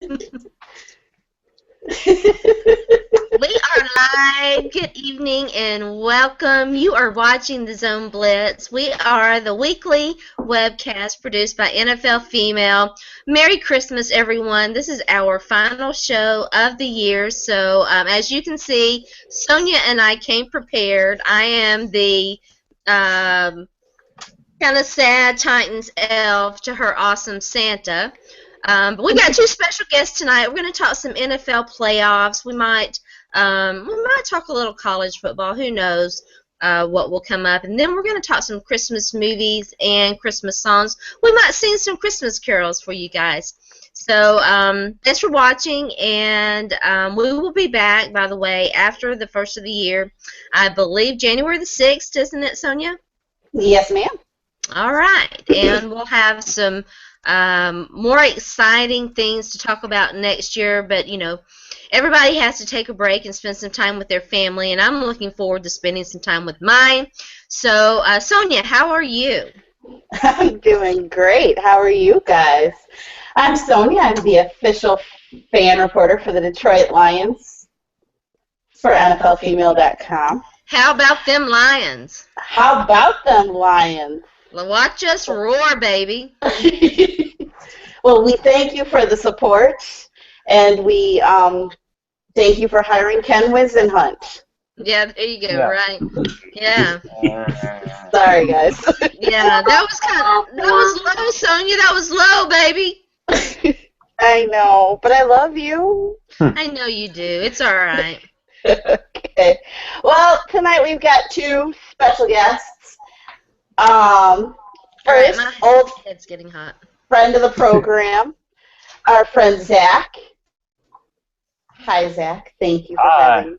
We are live. Good evening and welcome. You are watching the Zone Blitz. We are the weekly webcast produced by NFL Female. Merry Christmas, everyone. This is our final show of the year. So, as you can see, Sonja and I came prepared. I am the kind of sad Titans elf to her awesome Santa. But we got two special guests tonight. We're going to talk some NFL playoffs. We might talk a little college football. Who knows what will come up? And then we're going to talk some Christmas movies and Christmas songs. We might sing some Christmas carols for you guys. So thanks for watching, and we will be back, by the way, after the first of the year. I believe January the 6th, isn't it, Sonja? Yes, ma'am. All right, and we'll have some more exciting things to talk about next year, but everybody has to take a break and spend some time with their family, and I'm looking forward to spending some time with mine. So, Sonja, how are you? I'm doing great. How are you guys? I'm Sonja. I'm the official fan reporter for the Detroit Lions for NFLfemale.com. How about them Lions? How about them Lions? Watch us roar, baby. Well, we thank you for the support, and we thank you for hiring Ken Wisenhunt. Yeah, there you go, right? Yeah. Sorry, guys. Yeah, that was low, Sonja. That was low, baby. I know, but I love you. I know you do. It's all right. Okay. Well, tonight we've got two special guests. First, My old head's getting hot. friend of the program, our friend Zach. Hi, Zach. Thank you for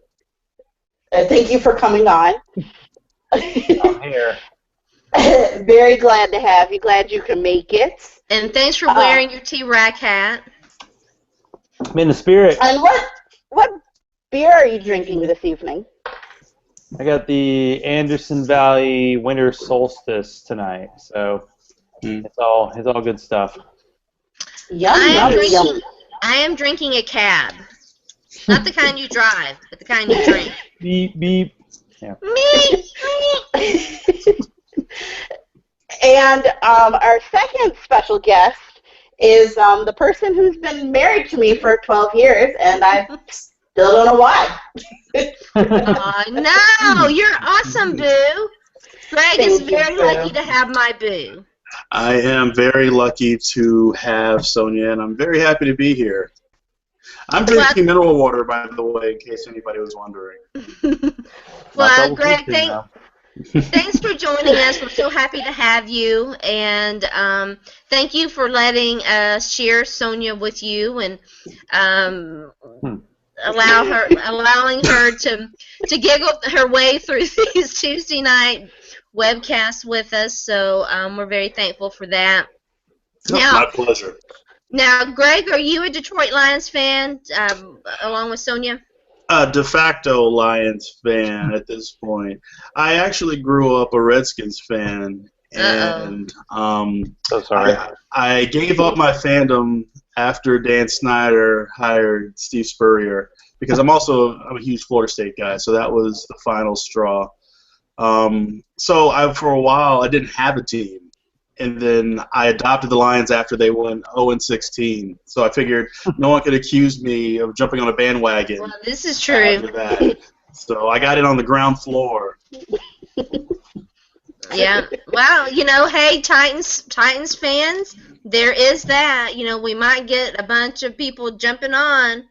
thank you for coming on. I'm here. Very glad to have you. Glad you can make it. And thanks for wearing your T-Rack hat. I'm in the spirit. And what beer are you drinking this evening? I got the Anderson Valley Winter Solstice tonight, so it's all good stuff. Yum, I am drinking a cab. Not the kind you drive, but the kind you drink. Beep, beep. Yeah. Me. And our second special guest is the person who's been married to me for 12 years, and I still don't know why. Oh, no, you're awesome, boo. Greg is very lucky to have my boo. I am very lucky to have Sonja, and I'm very happy to be here. I'm drinking mineral water, by the way, in case anybody was wondering. Well, Greg, thanks for joining us. We're so happy to have you, and thank you for letting us share Sonja with you and allowing her to giggle her way through these Tuesday night webcasts with us. So we're very thankful for that. My pleasure. Now, Greg, are you a Detroit Lions fan along with Sonja? De facto Lions fan at this point. I actually grew up a Redskins fan, and so sorry. I gave up my fandom after Dan Snyder hired Steve Spurrier because I'm a huge Florida State guy, so that was the final straw. So for a while I didn't have a team. And then I adopted the Lions after they went 0-16. So I figured no one could accuse me of jumping on a bandwagon. Well, this is true. After that. So I got in on the ground floor. Yeah. Well, hey, Titans fans, there is that. We might get a bunch of people jumping on.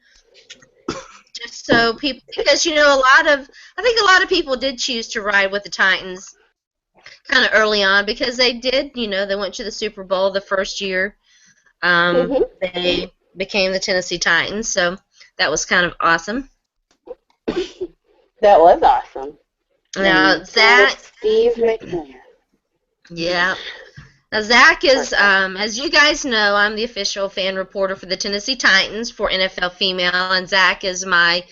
Just so people, because I think a lot of people did choose to ride with the Titans kind of early on because they did, they went to the Super Bowl the first year. They became the Tennessee Titans, so that was kind of awesome. That was awesome. Now, Zach. Steve McNair. Yeah. Now, Zach is, as you guys know, I'm the official fan reporter for the Tennessee Titans for NFL Female, and Zach is my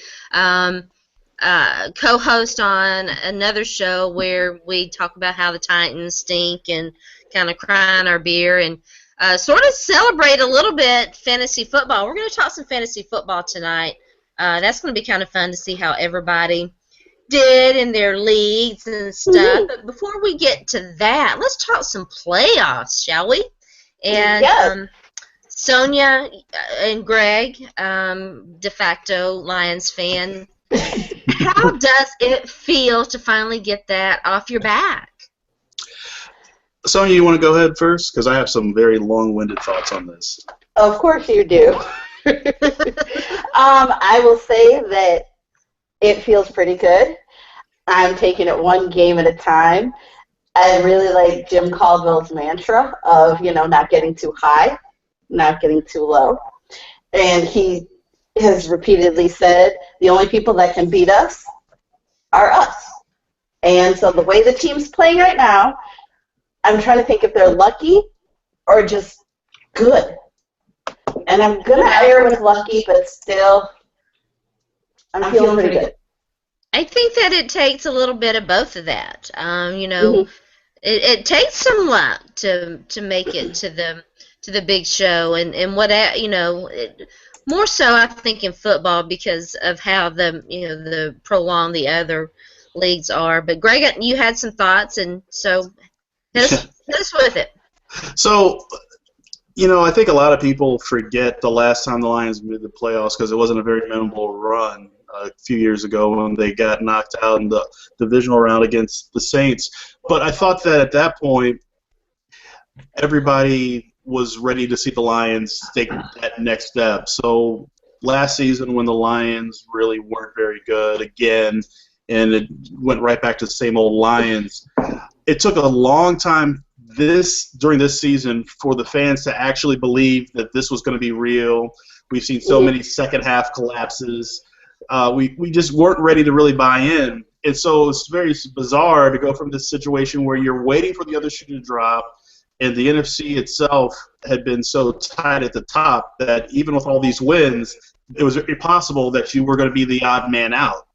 co-host on another show where we talk about how the Titans stink and kind of cry in our beer. And sort of celebrate a little bit fantasy football. We're going to talk some fantasy football tonight. That's going to be kind of fun to see how everybody did in their leagues and stuff. But before we get to that, let's talk some playoffs, shall we? And Yes. Sonja and Greg, de facto Lions fan, how does it feel to finally get that off your back? Sonia, you want to go ahead first? Because I have some very long-winded thoughts on this. Of course you do. I will say that it feels pretty good. I'm taking it one game at a time. I really like Jim Caldwell's mantra of, not getting too high, not getting too low. And he has repeatedly said the only people that can beat us are us. And so the way the team's playing right now, I'm trying to think if they're lucky or just good. And I'm going to err with lucky, but still, I'm feeling pretty good. I think that it takes a little bit of both of that. It takes some luck to make it to the big show, and what more so I think in football because of how the prolonged the other leagues are. But Greg, you had some thoughts, and so hit us with it. So, I think a lot of people forget the last time the Lions made the playoffs because it wasn't a very memorable run a few years ago when they got knocked out in the divisional round against the Saints. But I thought that at that point, everybody was ready to see the Lions take that next step. So last season when the Lions really weren't very good again, and it went right back to the same old Lions, it took a long time during this season for the fans to actually believe that this was going to be real. We've seen so many second half collapses. We just weren't ready to really buy in. And so it's very bizarre to go from this situation where you're waiting for the other shoe to drop, and the NFC itself had been so tight at the top that even with all these wins, it was impossible that you were going to be the odd man out,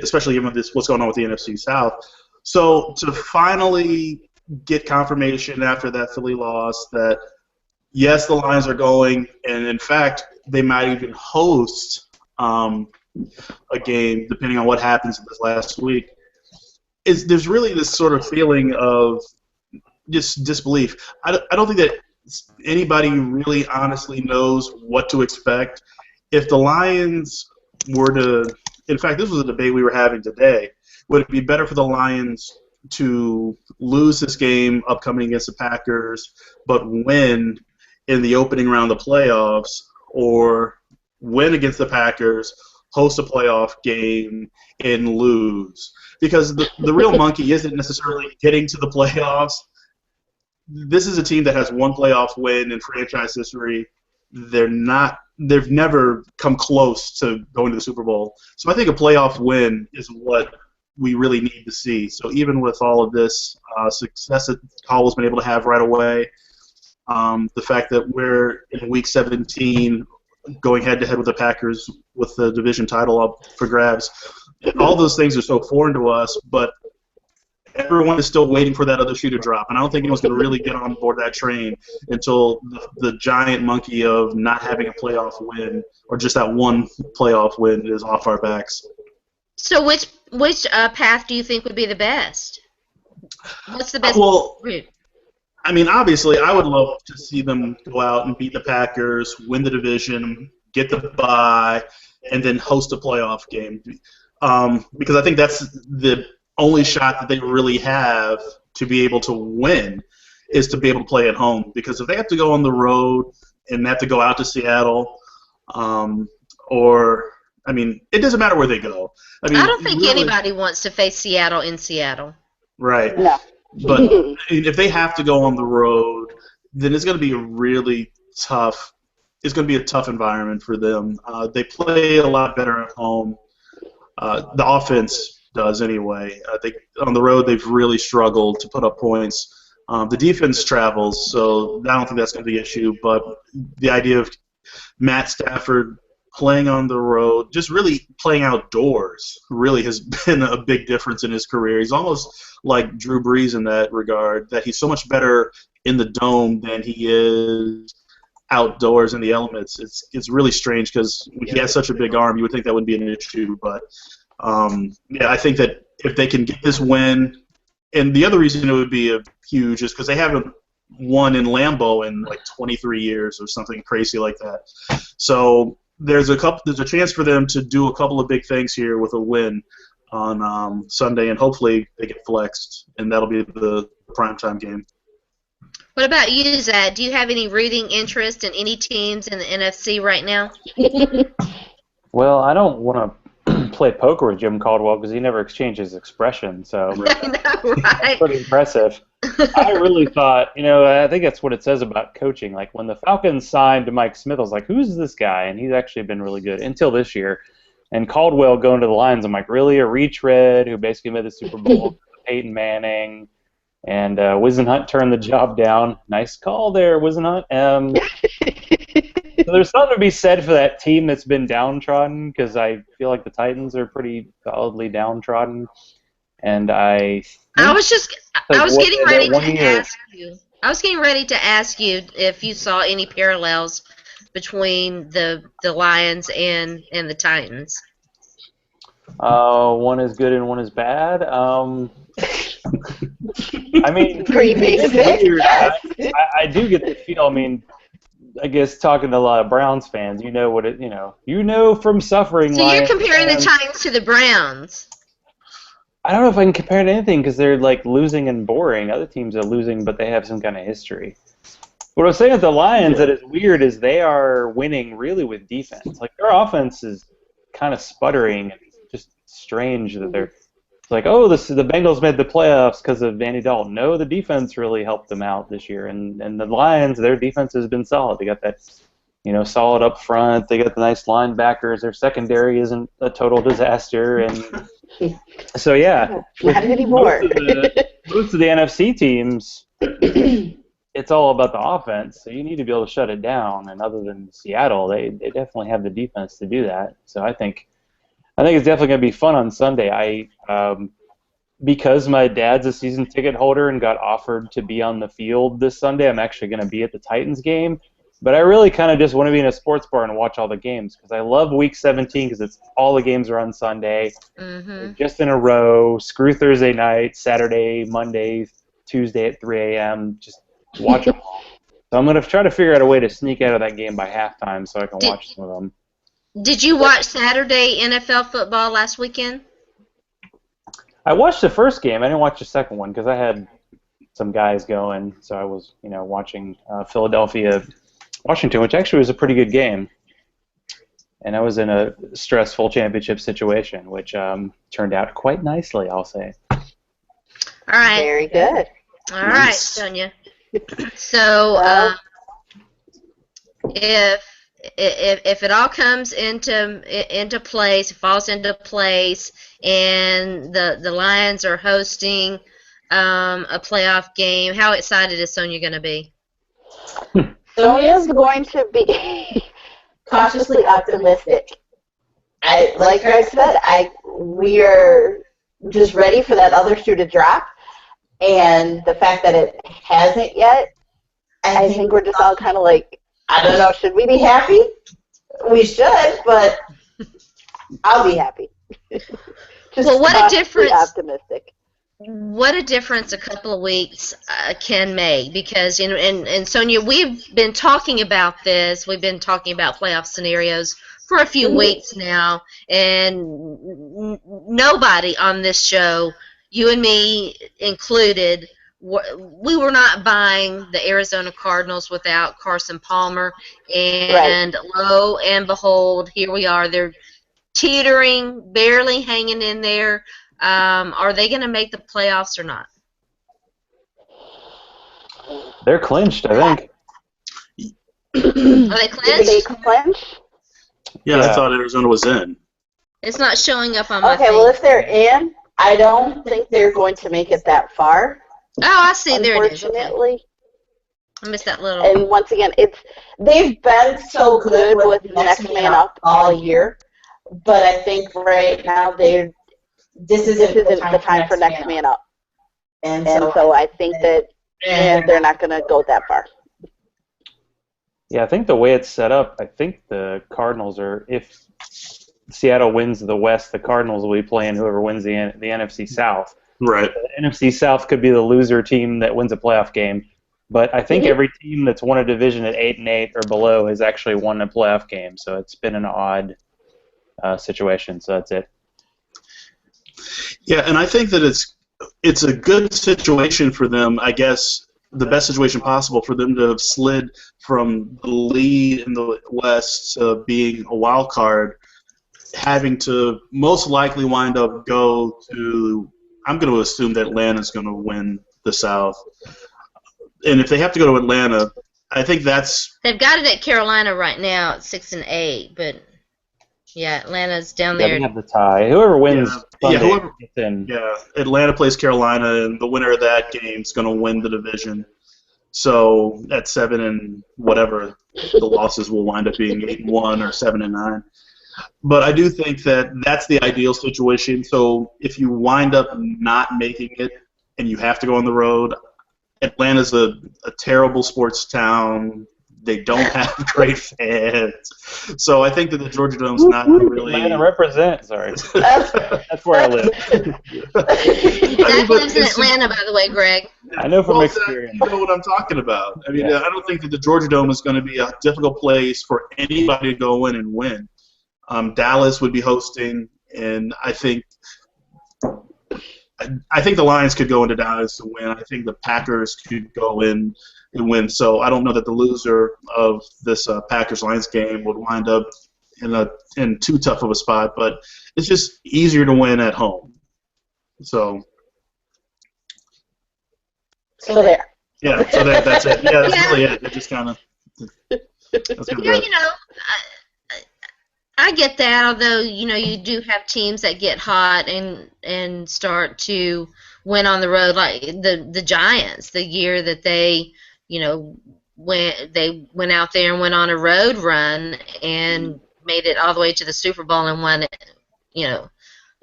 especially given what's going on with the NFC South. So to finally get confirmation after that Philly loss that, yes, the Lions are going, and in fact, they might even host a game, depending on what happens in this last week, there's really this sort of feeling of just disbelief. I don't think that anybody really honestly knows what to expect. If the Lions were to – in fact, this was a debate we were having today. Would it be better for the Lions to lose this game upcoming against the Packers but win in the opening round of the playoffs, or win against the Packers, host a playoff game, and lose? Because the real monkey isn't necessarily getting to the playoffs. This is a team that has one playoff win in franchise history. They've never come close to going to the Super Bowl. So I think a playoff win is what we really need to see. So even with all of this success that Caldwell's been able to have right away, the fact that we're in Week 17 going head-to-head with the Packers with the division title up for grabs, all those things are so foreign to us, but everyone is still waiting for that other shoe to drop. And I don't think anyone's going to really get on board that train until the giant monkey of not having a playoff win or just that one playoff win is off our backs. So which path do you think would be the best? What's the best route? I mean, obviously, I would love to see them go out and beat the Packers, win the division, get the bye, and then host a playoff game. Because I think that's the only shot that they really have to be able to win is to be able to play at home. Because if they have to go on the road and they have to go out to Seattle, it doesn't matter where they go. I don't think anybody wants to face Seattle in Seattle. Right. No. But if they have to go on the road, then it's going to be it's going to be a tough environment for them. They play a lot better at home. The offense does anyway. I think on the road they've really struggled to put up points. The defense travels, so I don't think that's going to be an issue. But the idea of Matt Stafford playing on the road, just really playing outdoors, really has been a big difference in his career. He's almost like Drew Brees in that regard, that he's so much better in the dome than he is outdoors in the elements. It's really strange because he has such a big arm. You would think that wouldn't be an issue, but yeah, I think that if they can get this win, and the other reason it would be huge is because they haven't won in Lambeau in like 23 years or something crazy like that. So there's a chance for them to do a couple of big things here with a win on Sunday, and hopefully they get flexed, and that'll be the primetime game. What about you, Zach? Do you have any rooting interest in any teams in the NFC right now? Well, I don't want to play poker with Jim Caldwell because he never exchanges expression, so I know, right? pretty impressive. I really thought, I think that's what it says about coaching. Like when the Falcons signed Mike Smith, I was like, who's this guy? And he's actually been really good until this year. And Caldwell going to the Lions, I'm like, really? A retread who basically made the Super Bowl, Peyton Manning. And Wisenhunt turned the job down. Nice call there, Wisenhunt. So there's something to be said for that team that's been downtrodden, because I feel like the Titans are pretty solidly downtrodden. And I was getting ready to ask you if you saw any parallels between the Lions and the Titans. One is good and one is bad. I mean, pretty basic. I do get the feel. I mean, I guess talking to a lot of Browns fans, what it, from suffering. So you're Lions comparing fans, the Titans to the Browns. I don't know if I can compare it to anything because they're like losing and boring. Other teams are losing, but they have some kind of history. What I'm saying with the Lions that is weird is they are winning really with defense. Like their offense is kind of sputtering. And just strange that they're like, the Bengals made the playoffs because of Andy Dalton. No, the defense really helped them out this year. And the Lions, their defense has been solid. They got that, solid up front. They got the nice linebackers. Their secondary isn't a total disaster. And so, yeah. Not anymore. Most of the NFC teams, it's all about the offense. So you need to be able to shut it down. And other than Seattle, they definitely have the defense to do that. So I think it's definitely going to be fun on Sunday. Because my dad's a season ticket holder and got offered to be on the field this Sunday, I'm actually going to be at the Titans game. But I really kind of just want to be in a sports bar and watch all the games because I love Week 17 because all the games are on Sunday, just in a row. Screw Thursday night, Saturday, Monday, Tuesday at 3 a.m. Just watch them all. So I'm going to try to figure out a way to sneak out of that game by halftime so I can watch some of them. Did you watch Saturday NFL football last weekend? I watched the first game. I didn't watch the second one because I had some guys going. So I was, watching Philadelphia, Washington, which actually was a pretty good game. And I was in a stressful championship situation, which turned out quite nicely, I'll say. All right. Very good. All right, Sonja. So if it all comes into place, falls into place, and the Lions are hosting a playoff game, how excited is Sonja going to be? Sonja's going to be cautiously optimistic. Like I said, we are just ready for that other shoe to drop, and the fact that it hasn't yet, I think we're just all kind of like, I don't know, should we be happy? We should, but I'll be happy. Just well, what a difference! Optimistic. What a difference a couple of weeks can make, because and Sonja, we've been talking about this. We've been talking about playoff scenarios for a few weeks now, and nobody on this show, you and me included, we were not buying the Arizona Cardinals without Carson Palmer, and lo and behold, here we are. They're teetering, barely hanging in there. Are they going to make the playoffs or not? They're clinched, I think. Are they clinched? Did they clinch? Yeah, I thought Arizona was in. It's not showing up on my Okay, thing. well, if they're in, I don't think they're going to make it that far. Oh, I see. There it is. Unfortunately. Okay. I missed that little. And once again, they've been so good with next man up all year, but I think right now this isn't the time for next man up. And so I think that and they're not going to go that far. Yeah, I think the way it's set up, I think the Cardinals are, if Seattle wins the West, the Cardinals will be playing whoever wins the NFC South. Right. The NFC South could be the loser team that wins a playoff game, but I think every team that's won a division at 8-8 or below has actually won a playoff game. So it's been an odd situation. So that's it. Yeah, and I think that it's a good situation for them. I guess the best situation possible for them to have slid from the lead in the West to being a wild card, having to most likely wind up go to. I'm going to assume that Atlanta's going to win the South, and if they have to go to Atlanta, I think they've got it at Carolina right now at 6-8, but yeah, Atlanta's down there. Yeah, they have the tie. Whoever wins Sunday gets in. Yeah, Atlanta plays Carolina, and the winner of that game is going to win the division. So at 7 and whatever, the losses will wind up being 8-1 or 7-9. But I do think that that's the ideal situation. So if you wind up not making it and you have to go on the road, Atlanta's a terrible sports town. They don't have great fans. So I think that the Georgia Dome's not really... Atlanta represent, sorry. That's where I live. Zach lives in Atlanta, by the way, Greg. I know from experience. You know what I'm talking about. I mean, I don't think that the Georgia Dome is going to be a difficult place for anybody to go in and win. Dallas would be hosting, and I think the Lions could go into Dallas to win. I think the Packers could go in and win. So I don't know that the loser of this Packers-Lions game would wind up in too tough of a spot, but it's just easier to win at home. So there. Yeah, so that's it. Yeah, that's really it. It just kind of. You know, I get that. Although you do have teams that get hot and start to win on the road, like the Giants. The year that they went out there and went on a road run and made it all the way to the Super Bowl and won it.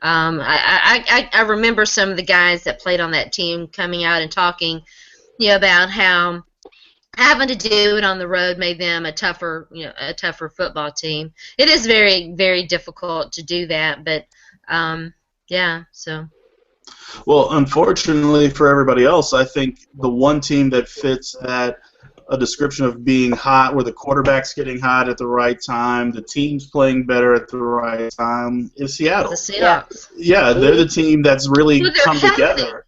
I remember some of the guys that played on that team coming out and talking, about how having to do it on the road made them a tougher football team. It is very, very difficult to do that, but so. Well, unfortunately for everybody else, I think the one team that fits that a description of being hot, where the quarterback's getting hot at the right time, the team's playing better at the right time, is Seattle. The Seahawks. Yeah, they're the team that's really come together.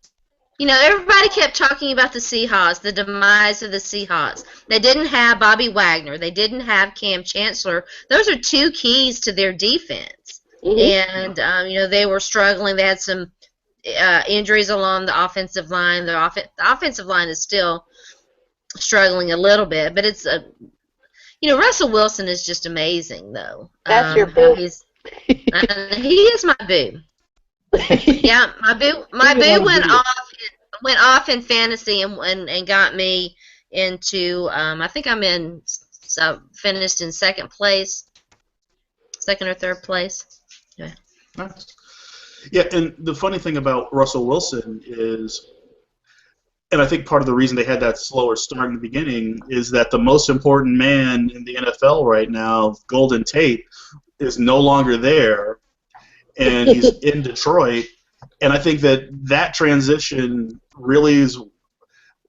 Everybody kept talking about the Seahawks, the demise of the Seahawks. They didn't have Bobby Wagner. They didn't have Cam Chancellor. Those are two keys to their defense. And, they were struggling. They had some injuries along the offensive line. The offensive line is still struggling a little bit, but it's Russell Wilson is just amazing, though. That's your boo. He is my boo. Yeah, my boo went off in fantasy and got me into I think finished in second or third place. Yeah. Nice. Yeah, and the funny thing about Russell Wilson is, and I think part of the reason they had that slower start in the beginning, is that the most important man in the NFL right now, Golden Tate, is no longer there, and he's in Detroit. And I think that transition really is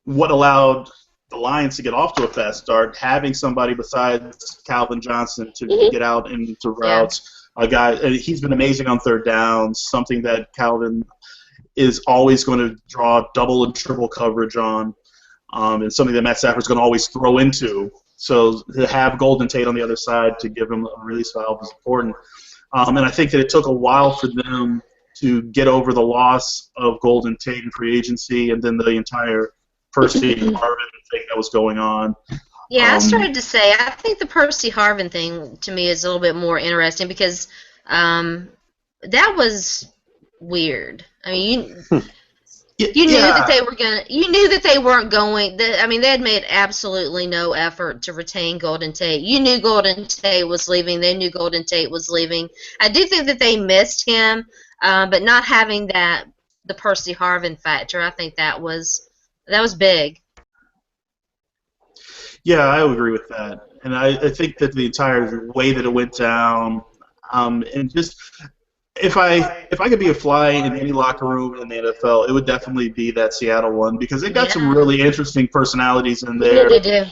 what allowed the Lions to get off to a fast start, having somebody besides Calvin Johnson to get out into routes. A guy, he's been amazing on third down, something that Calvin is always going to draw double and triple coverage on, and something that Matt Stafford's going to always throw into. So to have Golden Tate on the other side to give him a release valve is important. And I think that it took a while for them to get over the loss of Golden Tate in free agency, and then the entire Percy Harvin thing that was going on. Yeah, I started to say, I think the Percy Harvin thing to me is a little bit more interesting because that was weird. I mean, you knew that they were gonna. You knew that they weren't going. I mean, they had made absolutely no effort to retain Golden Tate. You knew Golden Tate was leaving. They knew Golden Tate was leaving. I do think that they missed him, but not having the Percy Harvin factor, I think that was big. Yeah, I would agree with that. And I think that the entire way that it went down, and just if I could be a fly in any locker room in the NFL, it would definitely be that Seattle one because they got some Yeah. really interesting personalities in Yeah, there. they do.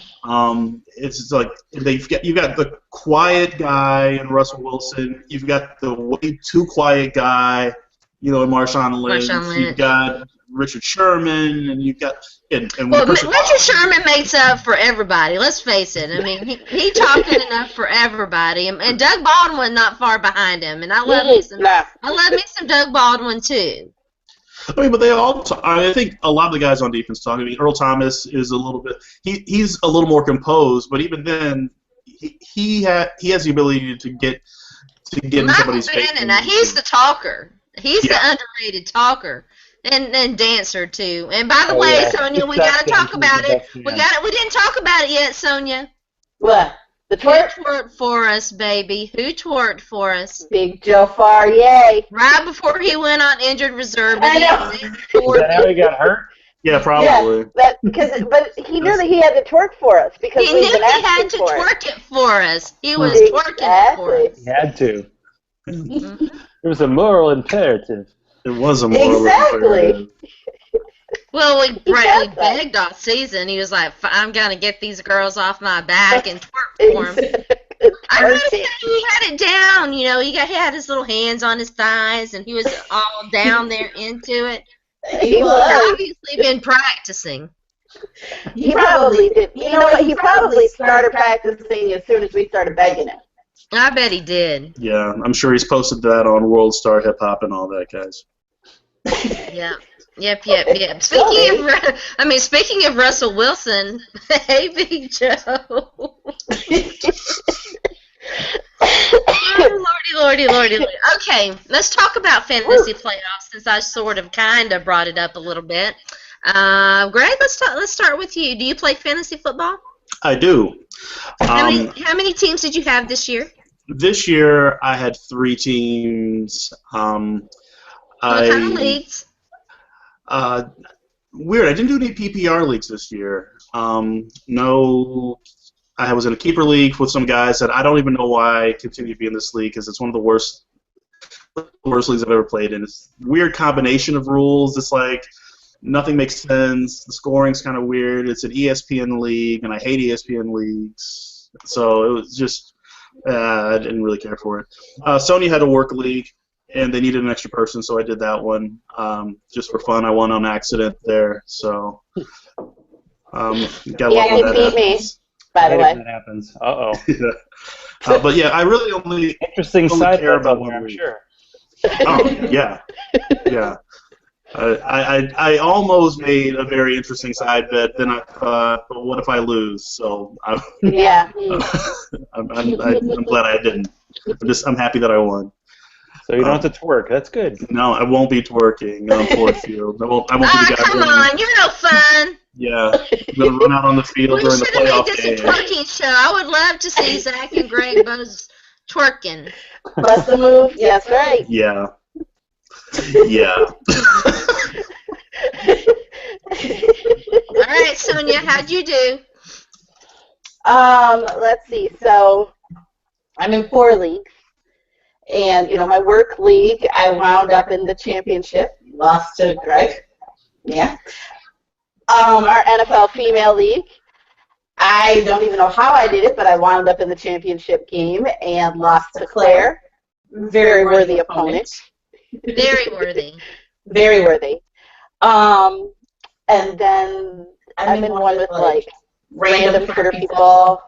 It's just like you've got the quiet guy in Russell Wilson. You've got the way too quiet guy, in Marshawn Lynch. Marshawn You've Lynch. got Richard Sherman, and you've got and Well, the person. Richard Sherman makes up for everybody. Let's face it. I mean, he talking enough for everybody, and Doug Baldwin not far behind him. And I love me some Doug Baldwin too. I mean, but they all. I think a lot of the guys on defense talk. I mean, Earl Thomas is a little bit. He's a little more composed, but even then, he has the ability to get in somebody's face. Now he's the talker. He's Yeah. the underrated talker and dancer too. And by the way, yeah. Sonia, we got to talk about it. We didn't talk about it yet, Sonia. What? The Who twerk? twerked for us, baby? Who twerked for us? Big Joe Farr, yay. Right before he went on injured reserve. I know. Is that how he got hurt? Yeah, probably. Yeah, but he knew that he had to twerk for us because He we've knew been he had asking to for it. twerk it for us. He was twerking it for us. He had to. Mhm. It was a moral imperative. It was a moral Exactly. imperative. Well, we does that. begged all season. He was like, I'm going to get these girls off my back and twerk for him. I gotta say, he had it down. He had his little hands on his thighs, and he was all down there into it. He He's was. obviously been practicing. He probably did. You know what? He probably started practicing as soon as we started begging him. I bet he did. Yeah, I'm sure he's posted that on World Star Hip Hop and all that, guys. Yeah. Yep. Speaking of Russell Wilson, hey, Big Joe. Lordy. Okay, let's talk about fantasy playoffs since I sort of kind of brought it up a little bit. Greg, let's start with you. Do you play fantasy football? I do. How many teams did you have this year? This year I had 3 teams. What kind of leagues? Weird. I didn't do any PPR leagues this year. No. I was in a keeper league with some guys that I don't even know why I continue to be in this league because it's one of the worst leagues I've ever played in. It's a weird combination of rules. It's like nothing makes sense. The scoring's kind of weird. It's an ESPN league, and I hate ESPN leagues. So it was just I didn't really care for it. Sony had a work league, and they needed an extra person, so I did that one just for fun. I won on accident there, so got Yeah, you beat me, by the way. That happens. Uh-oh. But yeah, I really only Interesting only side care note about there, one I'm league. sure. Oh yeah. I almost made a very interesting side bet. Then I thought, but what if I lose? So I'm Yeah. glad I didn't. I'm happy that I won. So you don't have to twerk. That's good. No, I won't be twerking on Ford Field. I won't be the guy Come running. on, you're no fun. Yeah, I'm gonna run out on the field We during the should have playoff made this a game. twerking show. I would love to see Zach and Greg both twerking. Bust a move. Yes, right. Yeah. Yeah. All right, Sonia, how'd you do? Let's see. So I'm in 4 leagues, and my work league, I wound up in the championship, lost to Greg. Yeah. Our NFL female league, I don't even know how I did it, but I wound up in the championship game and lost to Claire. Very worthy opponent. Very worthy. Very worthy. And then I'm in one with like random Twitter people,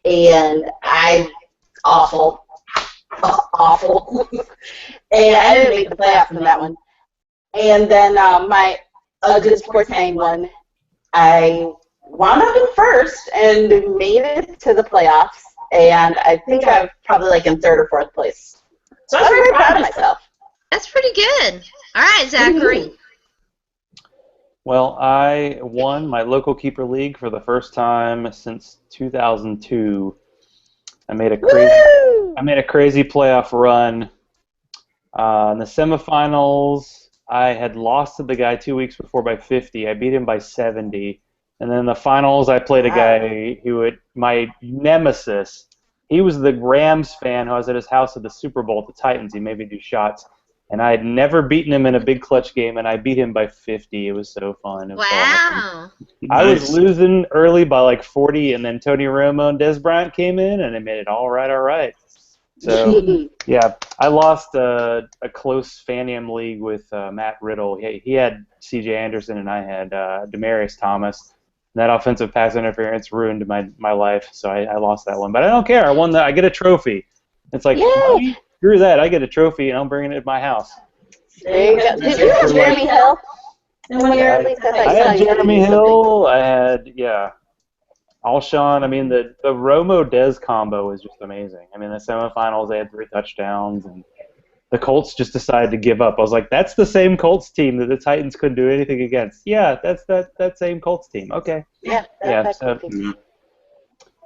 and I'm awful. Awful. And I didn't make the playoffs in that one. And then my Good Sports Hang one, I wound up in first and made it to the playoffs. And I think I'm probably like in 3rd or 4th place. So I was very proud of myself. That's pretty good. All right, Zachary. Well, I won my local keeper league for the first time since 2002. I made a crazy playoff run. In the semifinals, I had lost to the guy 2 weeks before by 50. I beat him by 70. And then the finals, I played a guy my nemesis. He was the Rams fan who I was at his house at the Super Bowl at the Titans. He made me do shots. And I had never beaten him in a big clutch game, and I beat him by 50. It was so fun. It was Wow. I was losing early by like 40, and then Tony Romo and Des Bryant came in, and it made it all right. So, yeah, I lost a close Fanium league with Matt Riddle. He had C.J. Anderson, and I had Demaryius Thomas. And that offensive pass interference ruined my life, so I lost that one. But I don't care. I won I get a trophy. It's like, screw that. I get a trophy, and I'm bringing it to my house. There you go. Did you have Jeremy Hill? I had Jeremy Hill. I had, Alshon. I mean, the Romo-Dez combo was just amazing. I mean, the semifinals, they had 3 touchdowns, and the Colts just decided to give up. I was like, that's the same Colts team that the Titans couldn't do anything against. Yeah, that's that same Colts team. Okay.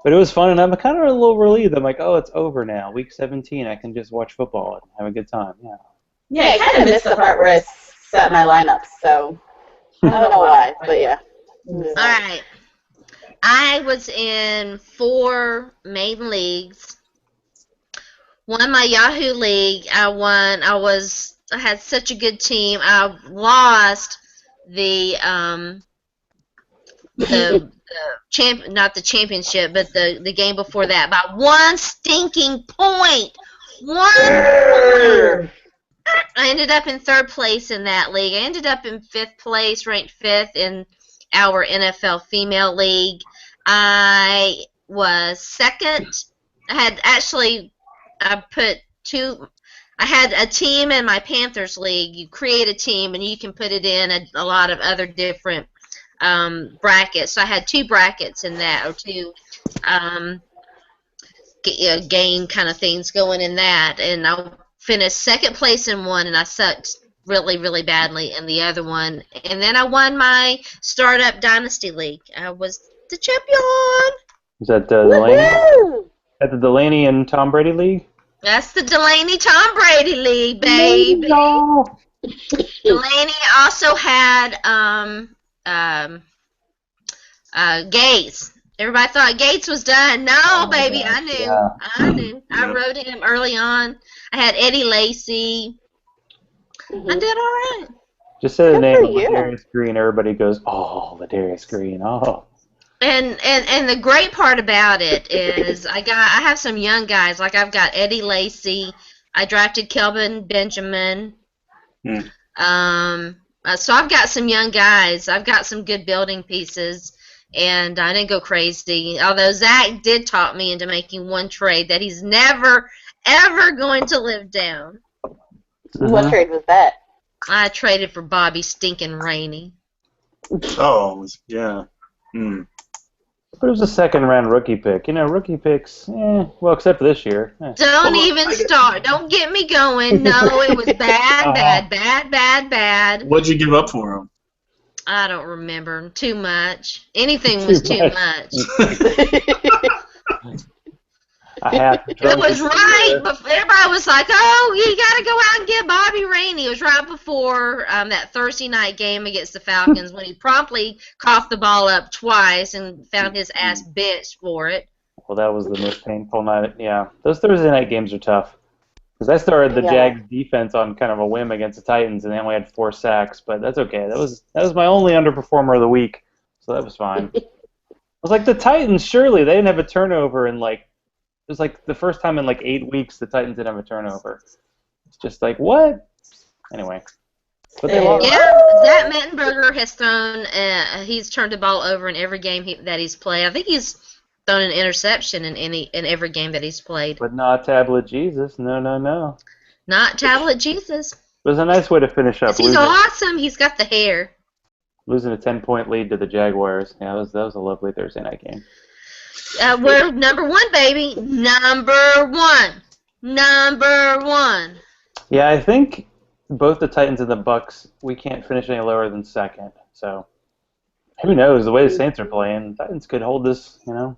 But it was fun, and I'm kind of a little relieved. I'm like, oh, it's over now. Week 17, I can just watch football and have a good time. Yeah. Yeah, I kind of missed the part where I set my lineup, so I don't know why, but yeah. All right. I was in 4 main leagues. Won my Yahoo League. I had such a good team. I lost not the championship, but the game before that by 1 stinking point. 1 point. I ended up in 3rd place in that league. I ended up in 5th place, ranked 5th in our NFL female league. I was 2nd. I had a team in my Panthers league. You create a team and you can put it in a lot of other different brackets. So I had 2 brackets in that, or 2 game kind of things going in that, and I finished 2nd place in one, and I sucked really, really badly in the other one. And then I won my Startup Dynasty League. I was the champion. Is that Delaney? At the Delaney and Tom Brady League? That's the Delaney Tom Brady League, baby. No. Delaney also had Gates. Everybody thought Gates was done. No, baby, I knew. Yeah. I knew. I wrote him early on. I had Eddie Lacy. I did all right. Just say the name of Ladarius Green. Everybody goes, oh, Ladarius Green. Oh. And the great part about it is I have some young guys. Like I've got Eddie Lacy. I drafted Kelvin Benjamin. So I've got some young guys. I've got some good building pieces, and I didn't go crazy. Although Zach did talk me into making one trade that he's never, ever going to live down. What trade was that? I traded for Bobby Stinkin' Rainey. Oh, yeah. But it was a 2nd round rookie pick. You know, rookie picks, well, except for this year. Don't even start. Don't get me going. No, it was bad. What'd you give up for him? I don't remember. Too much. Anything was too much. It was right before everybody was like, "Oh, you got to go out and get Bobby Rainey." It was right before that Thursday night game against the Falcons when he promptly coughed the ball up twice and found his ass benched for it. Well, that was the most painful night. Yeah, those Thursday night games are tough because I started the Jags defense on kind of a whim against the Titans, and they only had 4 sacks, but that's okay. That was my only underperformer of the week, so that was fine. I was like, the Titans, surely they didn't have a turnover in like. It was like the first time in like 8 weeks the Titans didn't have a turnover. It's just like, what? Anyway. But they lost. Yeah, Zach Mettenberger has thrown, he's turned the ball over in every game that he's played. I think he's thrown an interception in every game that he's played. But not Tablet Jesus. No. Not Tablet Jesus. It was a nice way to finish up. He's awesome. He's got the hair. Losing a 10-point lead to the Jaguars. Yeah, that was a lovely Thursday night game. We're number 1, baby. Number one. Yeah, I think both the Titans and the Bucks, we can't finish any lower than 2nd. So who knows? The way the Saints are playing, the Titans could hold this, you know.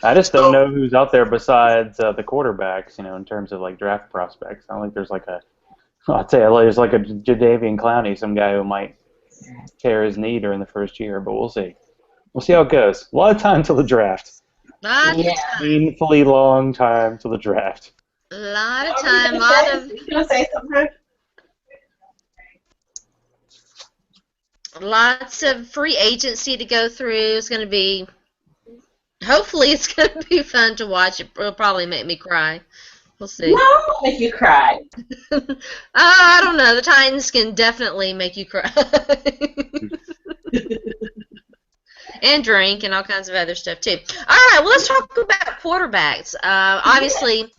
I just don't know who's out there besides the quarterbacks, you know, in terms of like draft prospects. I don't think there's like a Jadeveon Clowney, some guy who might tear his knee during the first year, but we'll see. We'll see how it goes. A lot of time till the draft. Yeah. Painfully long time till the draft. A lot of time, a lot of. You gonna say something? Lots of free agency to go through. It's going to be, hopefully it's going to be fun to watch. It'll probably make me cry. We'll see. No, it won't make you cry. I don't know. The Titans can definitely make you cry. And drink and all kinds of other stuff too. All right, well, let's talk about quarterbacks. Obviously,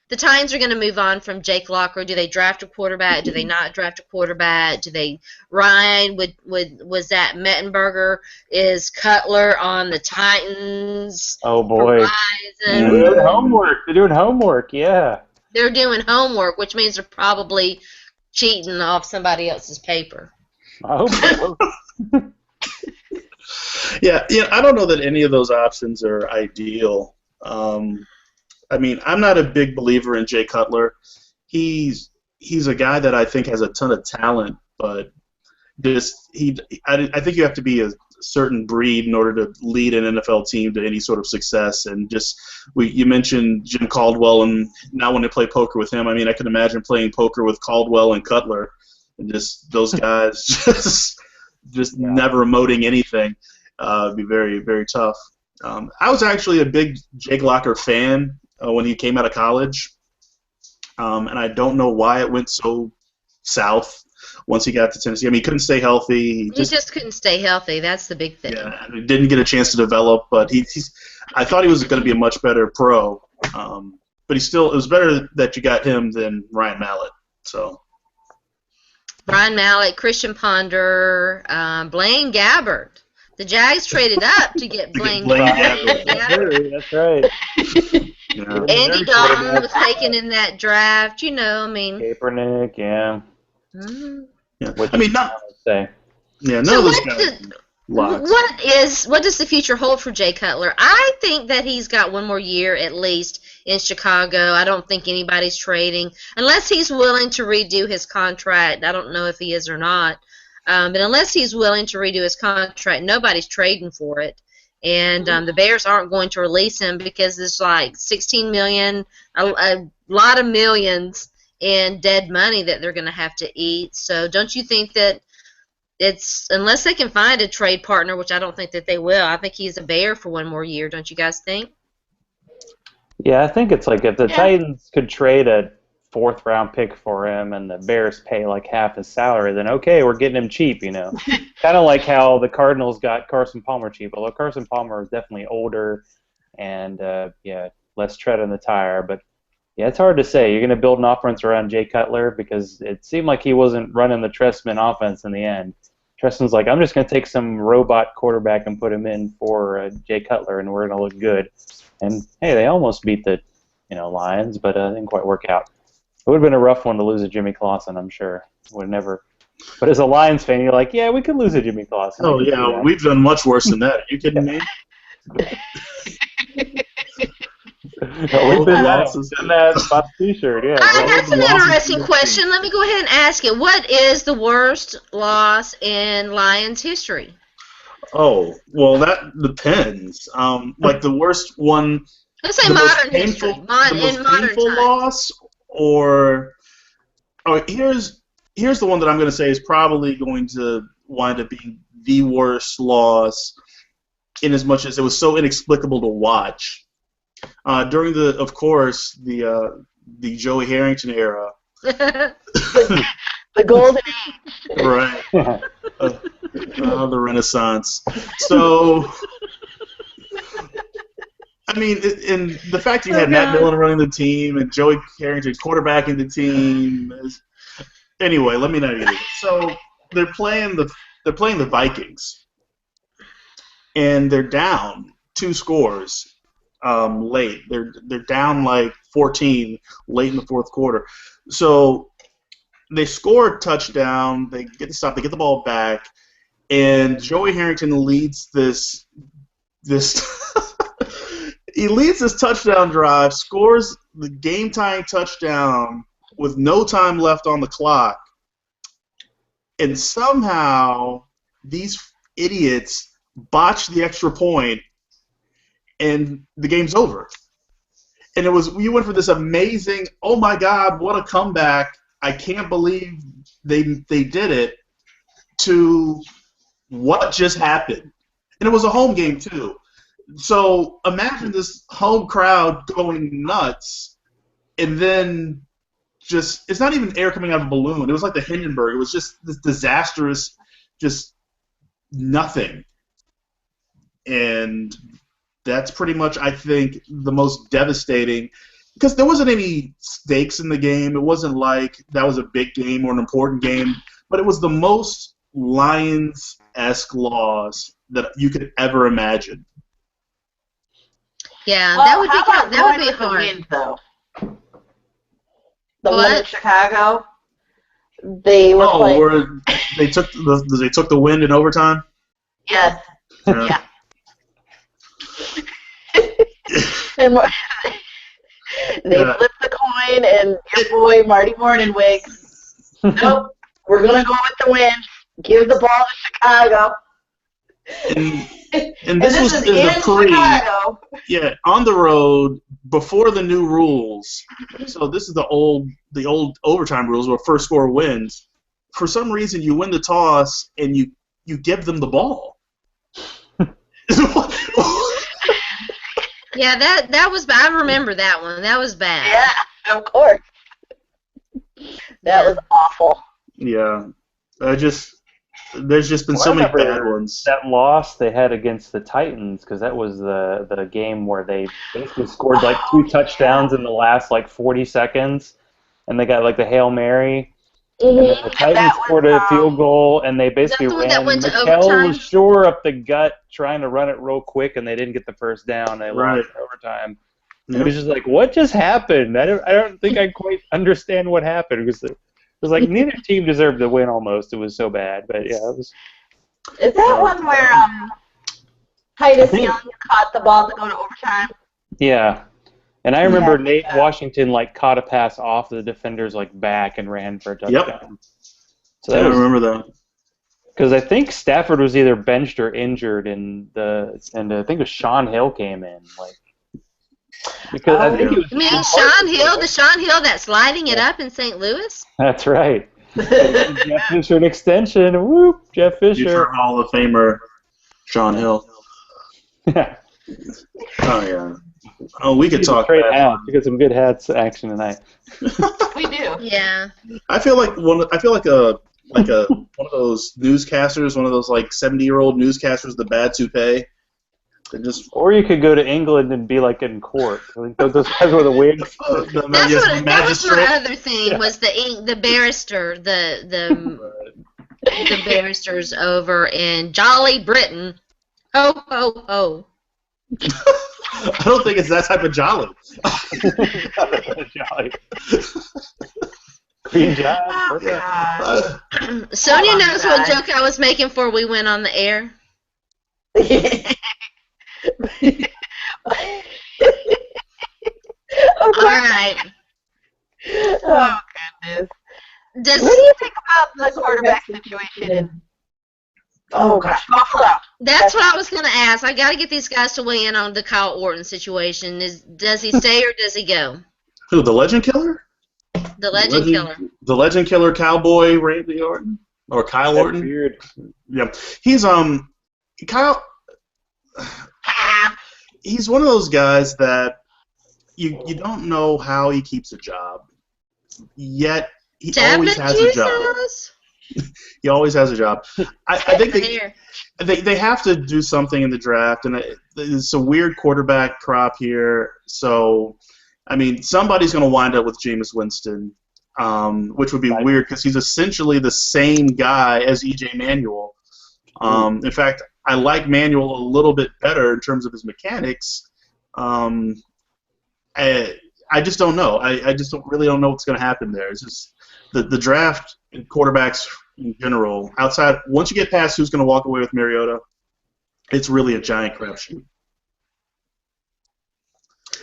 the Titans are going to move on from Jake Locker. Do they draft a quarterback? Do they not draft a quarterback? Do they ride with was that Mettenberger? Is Cutler on the Titans? Oh boy, They're doing homework. They're doing homework. Yeah. They're doing homework, which means they're probably cheating off somebody else's paper. I hope so. Yeah, I don't know that any of those options are ideal. I mean, I'm not a big believer in Jay Cutler. He's a guy that I think has a ton of talent, but I think you have to be a certain breed in order to lead an NFL team to any sort of success. And you mentioned Jim Caldwell, and now when they play poker with him, I mean, I can imagine playing poker with Caldwell and Cutler, and just those guys never emoting anything. It'd be very, very tough. I was actually a big Jake Locker fan when he came out of college, and I don't know why it went so south once he got to Tennessee. I mean, he couldn't stay healthy. He just couldn't stay healthy. That's the big thing. Yeah, he didn't get a chance to develop, but I thought he was going to be a much better pro. But it was better that you got him than Ryan Mallett. So. Ryan Mallett, Christian Ponder, Blaine Gabbert. The Jags traded up to get Blaine Gabbert. That's right. Yeah. Andy Dalton was taken in that draft. I mean. Kaepernick, yeah. Mm-hmm. Yeah. I mean, say. Yeah, none So of those guys. what does the future hold for Jay Cutler? I think that he's got one more year at least in Chicago. I don't think anybody's trading unless he's willing to redo his contract. I don't know if he is or not. But unless he's willing to redo his contract, nobody's trading for it. And the Bears aren't going to release him because there's like $16 million, a lot of millions in dead money that they're going to have to eat. So don't you think that unless they can find a trade partner, which I don't think that they will, I think he's a Bear for one more year. Don't you guys think? Yeah, I think it's like if the Titans could trade a fourth-round pick for him and the Bears pay like half his salary, then okay, we're getting him cheap, Kind of like how the Cardinals got Carson Palmer cheap, although Carson Palmer is definitely older and, less tread on the tire. But, yeah, it's hard to say. You're going to build an offense around Jay Cutler because it seemed like he wasn't running the Trestman offense in the end. Trestman's like, I'm just going to take some robot quarterback and put him in for Jay Cutler, and we're going to look good. And, hey, they almost beat the Lions, but it didn't quite work out. It would have been a rough one to lose to Jimmy Clausen, I'm sure. Would never. But as a Lions fan, you're like, yeah, we could lose to Jimmy Clausen. Oh, yeah, we've done much worse than that. Are you kidding me? We've been that spot T-shirt, yeah. That's an interesting question. Let me go ahead and ask it. What is the worst loss in Lions history? Oh, well, that depends. Like the worst one. Let's say modern history. In modern painful time. Loss, here's the one that I'm going to say is probably going to wind up being the worst loss, in as much as it was so inexplicable to watch. During the Joey Harrington era. The golden age. Right. The Renaissance. So, I mean, and the fact you had Matt Millen running the team and Joey Harrington quarterbacking the team. Anyway, let me not get it. So they're playing the Vikings, and they're down 2 scores late. They're down like 14 late in the fourth quarter. So they score a touchdown. They get the stop. They get the ball back, and Joey Harrington leads this. He leads this touchdown drive, scores the game-tying touchdown with no time left on the clock, and somehow these idiots botched the extra point, and the game's over. And you went for this amazing, oh my God, what a comeback! I can't believe they did it. To what just happened, and it was a home game too. So imagine this home crowd going nuts, and then it's not even air coming out of a balloon. It was like the Hindenburg. It was just this disastrous, just nothing. And that's pretty much, I think, the most devastating, because there wasn't any stakes in the game. It wasn't like that was a big game or an important game, but it was the most Lions-esque loss that you could ever imagine. Yeah, Well, that would be the hard. wind, though? The one in Chicago, they were playing. Where they took the win in overtime? Yes. Yeah. And they flipped the coin, and your boy Marty Morningwig, nope, we're gonna go with the win. Give the ball to Chicago. And this was is in the Chicago. Yeah, on the road before the new rules. So this is the old overtime rules where first score wins. For some reason, you win the toss and you give them the ball. Yeah, that was bad. I remember that one. That was bad. Yeah, of course. That was awful. Yeah, there's just been so many bad ones. That loss they had against the Titans, because that was the game where they basically scored like 2 touchdowns in the last like 40 seconds, and they got like the Hail Mary. And then the Titans scored a field goal, and they basically ran Mikel Shore up the gut trying to run it real quick, and they didn't get the first down. They lost in overtime. Yep. It was just like, what just happened? I don't think I quite understand what happened. It was like neither team deserved to win almost. It was so bad. But yeah, it was. Is that one where Titus Young caught the ball to go to overtime? Yeah. And I remember Nate Washington like caught a pass off the defender's like back and ran for a touchdown. Yep. So I remember that. Because I think Stafford was either benched or injured, and I think it was Sean Hill came in. Because I think it was. You mean Sean Hill? The Sean Hill that's lighting it up in St. Louis? That's right. Jeff Fisher an extension. Whoop, Jeff Fisher. Future Hall of Famer Sean Hill. Yeah. Oh yeah. Oh, we could talk. Trade hats. We got some good hats action tonight. We do. Yeah. I feel like one of those newscasters, one of those like 70-year-old newscasters, the bad toupee. Or you could go to England and be like in court. Like those guys with the wigs. That was my other thing. Was the barrister, the barristers over in Jolly Britain. Ho ho ho. I don't think it's that type of jolly. Jolly. Green John. Oh, Sonja knows what joke I was making before we went on the air. All right. Oh, goodness. What do you think about the quarterback situation? Oh, gosh. Buffalo. That's what I was going to ask. I got to get these guys to weigh in on the Kyle Orton situation. Does he stay or does he go? Who, the Legend Killer? The Legend Killer. The Legend Killer Cowboy Randy Orton? Or Kyle Orton? Weird. Yeah. He's, Kyle... He's one of those guys that you don't know how he keeps a job, yet he always has a job. He always has a job. I think they have to do something in the draft, and it's a weird quarterback crop here. So, I mean, somebody's going to wind up with Jameis Winston, which would be weird because he's essentially the same guy as E.J. Manuel. In fact, I like Manuel a little bit better in terms of his mechanics. I just don't know. I just really don't know what's going to happen there. It's just the draft and quarterbacks in general. Outside, once you get past who's going to walk away with Mariota, it's really a giant crapshoot.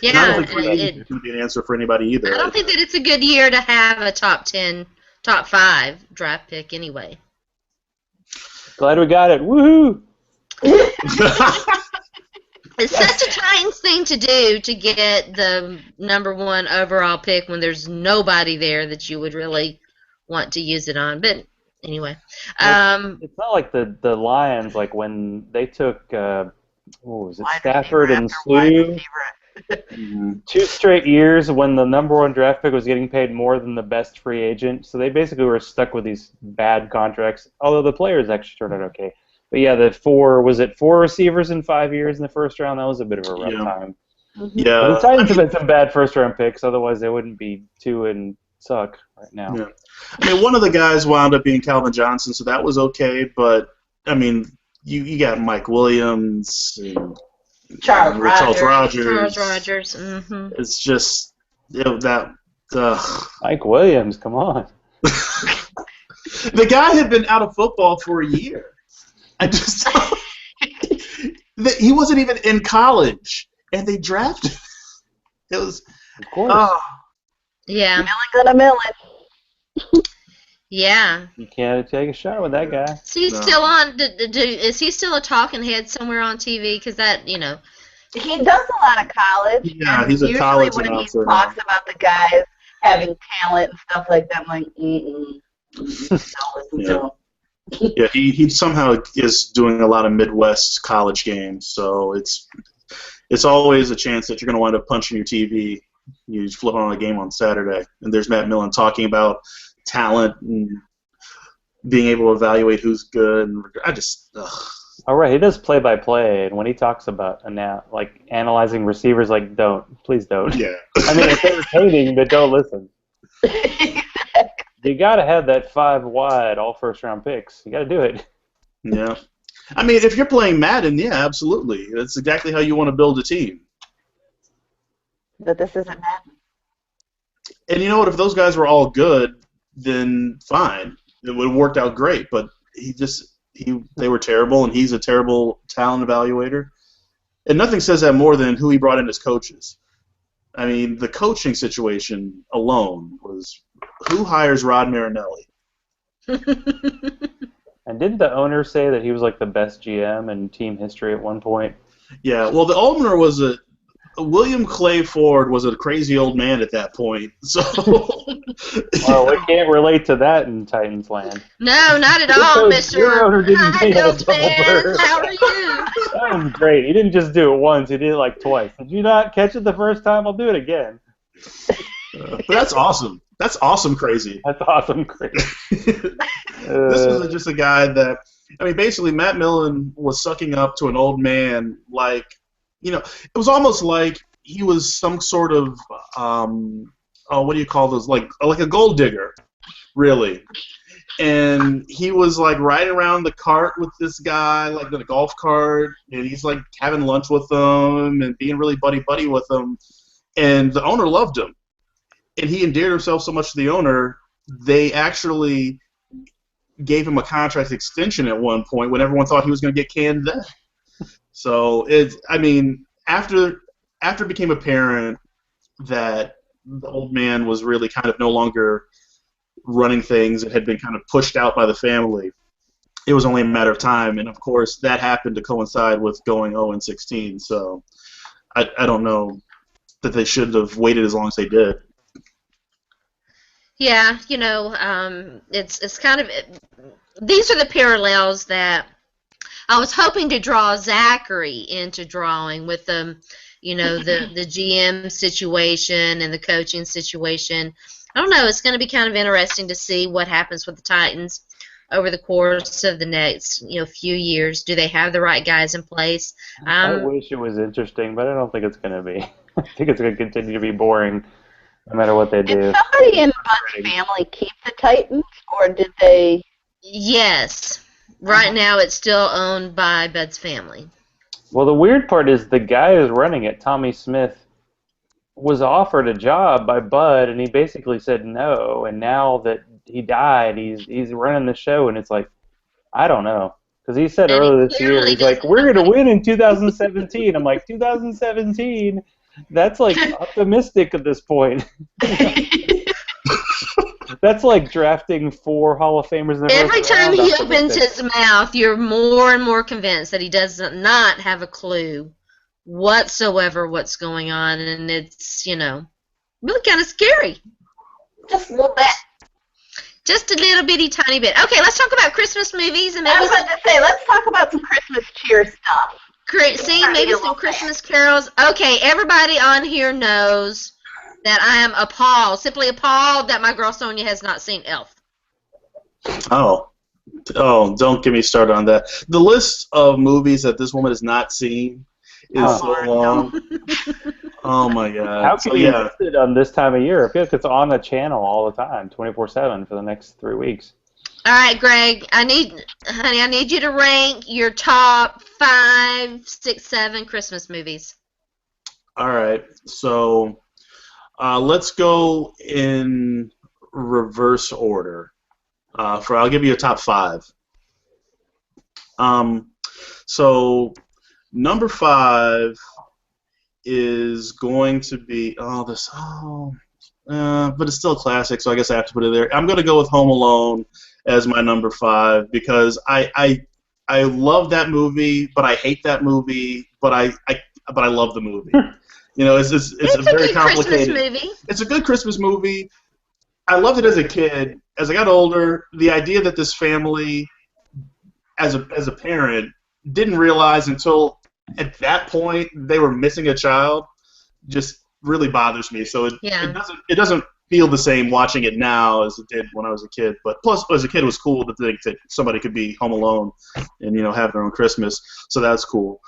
Yeah, I don't think it's going to be an answer for anybody either. I don't think that it's a good year to have a top 10, top 5 draft pick anyway. Glad we got it. Woohoo! It's such a Titans thing to do to get the #1 overall pick when there's nobody there that you would really want to use it on. But anyway, It's not like the Lions, like when they took what was it, Stafford and Slew. 2 straight years when the #1 draft pick was getting paid more than the best free agent. So they basically were stuck with these bad contracts, although the players actually turned out okay. But yeah, the 4 receivers in 5 years in the first round? That was a bit of a rough time. Yeah. But the Titans have had some bad first-round picks, otherwise they wouldn't be 2 and suck right now. Yeah. I mean, one of the guys wound up being Calvin Johnson, so that was okay. But I mean, you got Mike Williams, and Charles Rogers. Charles Rogers. Mm-hmm. It's just that. Mike Williams, come on. The guy had been out of football for a year. He wasn't even in college, and they drafted him. It was, of course. Yeah. Millen got a Millen. Yeah. You can't take a shot with that guy. So he's still on. Is he still a talking head somewhere on TV? Because that, He does a lot of college. Yeah, he's a college announcer. announcer Usually when he talks about the guys having talent and stuff like that, I'm like, don't listen to him. Yeah, he somehow is doing a lot of Midwest college games, so it's always a chance that you're going to wind up punching your TV. You just flip on a game on Saturday, and there's Matt Millen talking about talent and being able to evaluate who's good. And All right, he does play-by-play, and when he talks about analyzing receivers, please don't. Yeah. I mean, it's entertaining, but don't listen. You got to have that 5 wide, all first-round picks. You got to do it. Yeah. I mean, if you're playing Madden, yeah, absolutely. That's exactly how you want to build a team. But this isn't Madden. And you know what? If those guys were all good, then fine. It would have worked out great. But they were terrible, and he's a terrible talent evaluator. And nothing says that more than who he brought in as coaches. I mean, the coaching situation alone was who hires Rod Marinelli? And didn't the owner say that he was like the best GM in team history at one point? Yeah, well, the owner was William Clay Ford was a crazy old man at that point. So well, we can't relate to that in Titans land. No, not at all, Mr. Your owner didn't pay a double fan. How are you? That was great. He didn't just do it once. He did it like twice. Did you not catch it the first time? I'll do it again. But that's awesome. That's awesome crazy. That's awesome crazy. This was just a guy that, I mean, basically Matt Millen was sucking up to an old man like, it was almost like he was some sort of, what do you call those, like a gold digger, really. And he was like riding around the cart with this guy, like in a golf cart, and he's like having lunch with them and being really buddy-buddy with them. And the owner loved him. And he endeared himself so much to the owner, they actually gave him a contract extension at one point when everyone thought he was going to get canned then. So, after it became apparent that the old man was really kind of no longer running things and had been kind of pushed out by the family, it was only a matter of time. And, of course, that happened to coincide with going 0-16. So I don't know that they should have waited as long as they did. Yeah, it's kind of these are the parallels that I was hoping to draw Zachary into drawing with the GM situation and the coaching situation. I don't know. It's going to be kind of interesting to see what happens with the Titans over the course of the next few years. Do they have the right guys in place? I wish it was interesting, but I don't think it's going to be. I think it's going to continue to be boring. No matter what they do. Did somebody in Bud's family keep the Titans, or did they? Yes. Right now it's still owned by Bud's family. Well, the weird part is the guy who's running it, Tommy Smith, was offered a job by Bud, and he basically said no. And now that he died, he's running the show, and it's like, I don't know. Because he said earlier this year, he's like, we're going to win in 2017. I'm like, 2017? That's like optimistic at this point. That's like drafting 4 Hall of Famers in the Every first time round. he opens his mouth, you're more and more convinced that he does not have a clue whatsoever what's going on, and it's, really kind of scary. Just a little bit. Just a little bitty tiny bit. Okay, let's talk about Christmas movies and maybe I was about to say, let's talk about some Christmas cheer stuff. maybe some Christmas carols. Okay, everybody on here knows that I am appalled, simply appalled that my girl Sonja has not seen Elf. Oh, don't get me started on that. The list of movies that this woman has not seen is so long. Oh my God! How can you miss it on this time of year? I feel like it's on the channel all the time, 24/7 for the next 3 weeks. All right, Greg. I need you to rank your top 5, 6, 7 Christmas movies. All right, so let's go in reverse order. I'll give you a top 5. So number 5 is going to be but it's still a classic, so I guess I have to put it there. I'm going to go with Home Alone as my number 5 because I love that movie, but I hate that movie, but I love the movie. It's a very complicated. Christmas movie. It's a good Christmas movie. I loved it as a kid. As I got older, the idea that this family, as a parent, didn't realize until at that point they were missing a child just really bothers me. So it doesn't feel the same watching it now as it did when I was a kid. But plus, as a kid, it was cool to think that somebody could be home alone and have their own Christmas. So that's cool.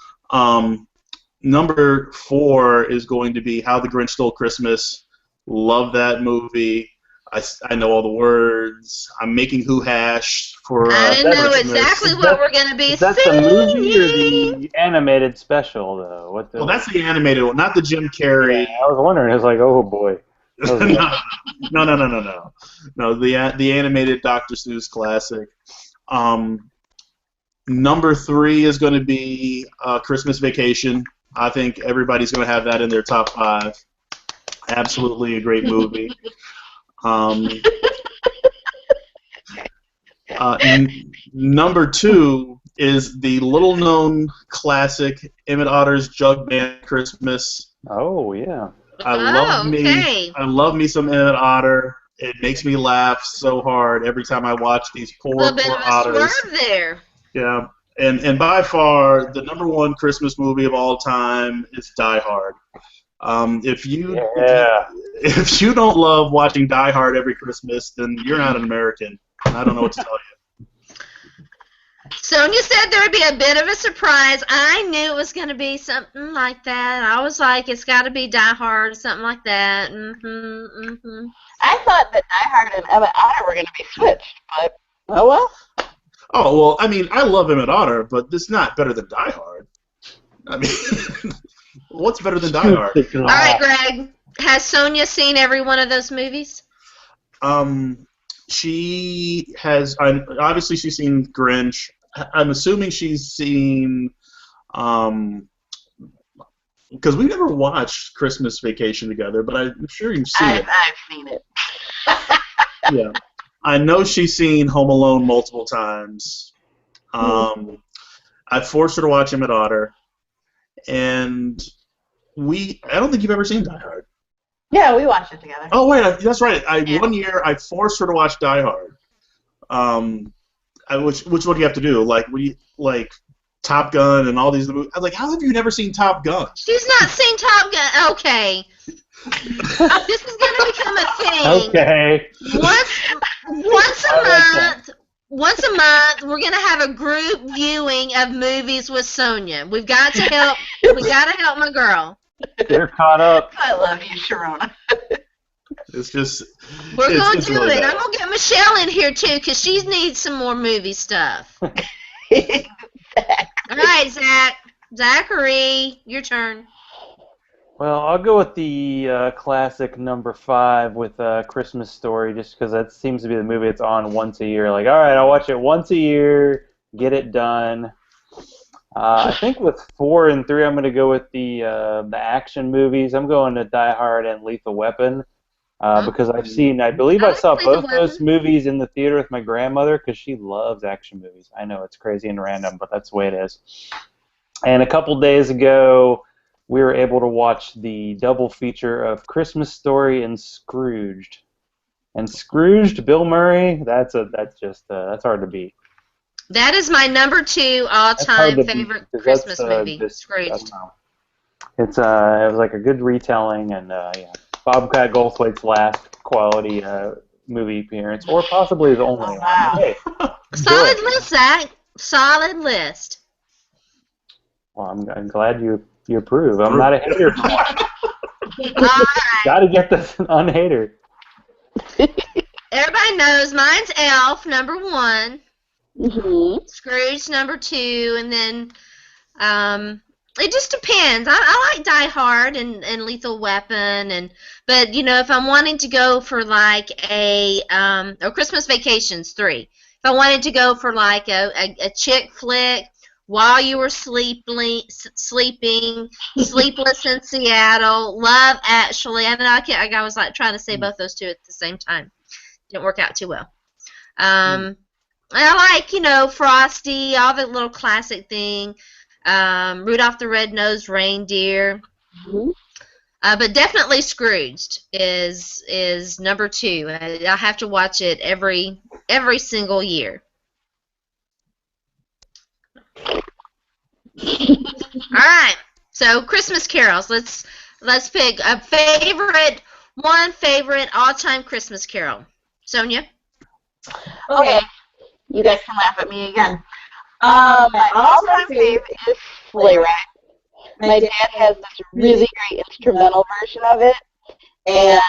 Number 4 is going to be How the Grinch Stole Christmas. Love that movie. I know all the words. I'm making Who Hash for I didn't know Christmas. Exactly what we're going to be Is that singing. the movie or the animated special, though? Well, that's the animated one, not the Jim Carrey. Yeah, I was wondering. I was like, oh, boy. No, the animated Dr. Seuss classic. Number 3 is going to be Christmas Vacation. I think everybody's going to have that in their top 5. Absolutely a great movie. Number 2 is the little-known classic Emmett Otter's Jug Band Christmas. Oh, yeah. I love me some Emmett Otter. It makes me laugh so hard every time I watch these poor otters. Swerve there. Yeah, and by far the number 1 Christmas movie of all time is Die Hard. If you don't love watching Die Hard every Christmas, then you're not an American. I don't know what to tell you. Sonja said there would be a bit of a surprise. I knew it was going to be something like that. I was like, it's got to be Die Hard or something like that. I thought that Die Hard and Emmett Otter were going to be switched, but oh well. Oh, well, I mean, I love Emmett Otter, but it's not better than Die Hard. I mean, what's better than Die Hard? All right, Greg. Has Sonja seen every one of those movies? She has. Obviously, she's seen Grinch. I'm assuming she's seen. Because we never watched Christmas Vacation together, but I'm sure you've seen it. I've seen it. Yeah. I know she's seen Home Alone multiple times. I forced her to watch Emmett Otter. And I don't think you've ever seen Die Hard. Yeah, we watched it together. Oh, wait, that's right. One year, I forced her to watch Die Hard. Which one do you have to do? Like Top Gun and all these movies? I was like, how have you never seen Top Gun? She's not seen Top Gun. Okay. This is going to become a thing. Okay. Once a month, we're going to have a group viewing of movies with Sonja. We've got to help. We got to help my girl. They're caught up. I love you, Sharona. It's just. We're going to do really it. bad. I'm going to get Michelle in here, too, because she needs some more movie stuff. All right, Zachary, your turn. Well, I'll go with the classic number 5 with Christmas Story, just because that seems to be the movie that's on once a year. Like, all right, I'll watch it once a year, get it done. I think with 4 and 3, I'm going to go with the action movies. I'm going to Die Hard and Lethal Weapon. because I believe I saw both those movies in the theater with my grandmother because she loves action movies. I know it's crazy and random, but that's the way it is. And a couple days ago, we were able to watch the double feature of Christmas Story and Scrooged. And Scrooged, Bill Murray, that's hard to beat. That is my number 2 all-time favorite Christmas movie, Scrooged. It was like a good retelling, and Bobcat Goldthwait's last quality movie appearance, or possibly his only. Hey, solid list, Zach. Solid list. Well, I'm glad you approve. I'm not a hater. Right. Got to get this unhater. Everybody knows mine's Elf, number 1. Mm-hmm. Scrooge, number 2, and then it just depends. I like Die Hard and Lethal Weapon, but if I'm wanting to go for like or Christmas Vacations 3, if I wanted to go for like a chick flick while you were sleeping, Sleepless in Seattle, Love Actually. I know I was like trying to say both those two at the same time. Didn't work out too well. I like Frosty, all the little classic thing. Rudolph the Red-Nosed Reindeer. Mm-hmm. But definitely Scrooged is number 2. I have to watch it every single year. All right. So Christmas carols. Let's pick a favorite all-time Christmas carol. Sonja? Okay. You guys can laugh at me again. My all-time favorite is Sleigh Ride. My dad has this really great instrumental version of it, and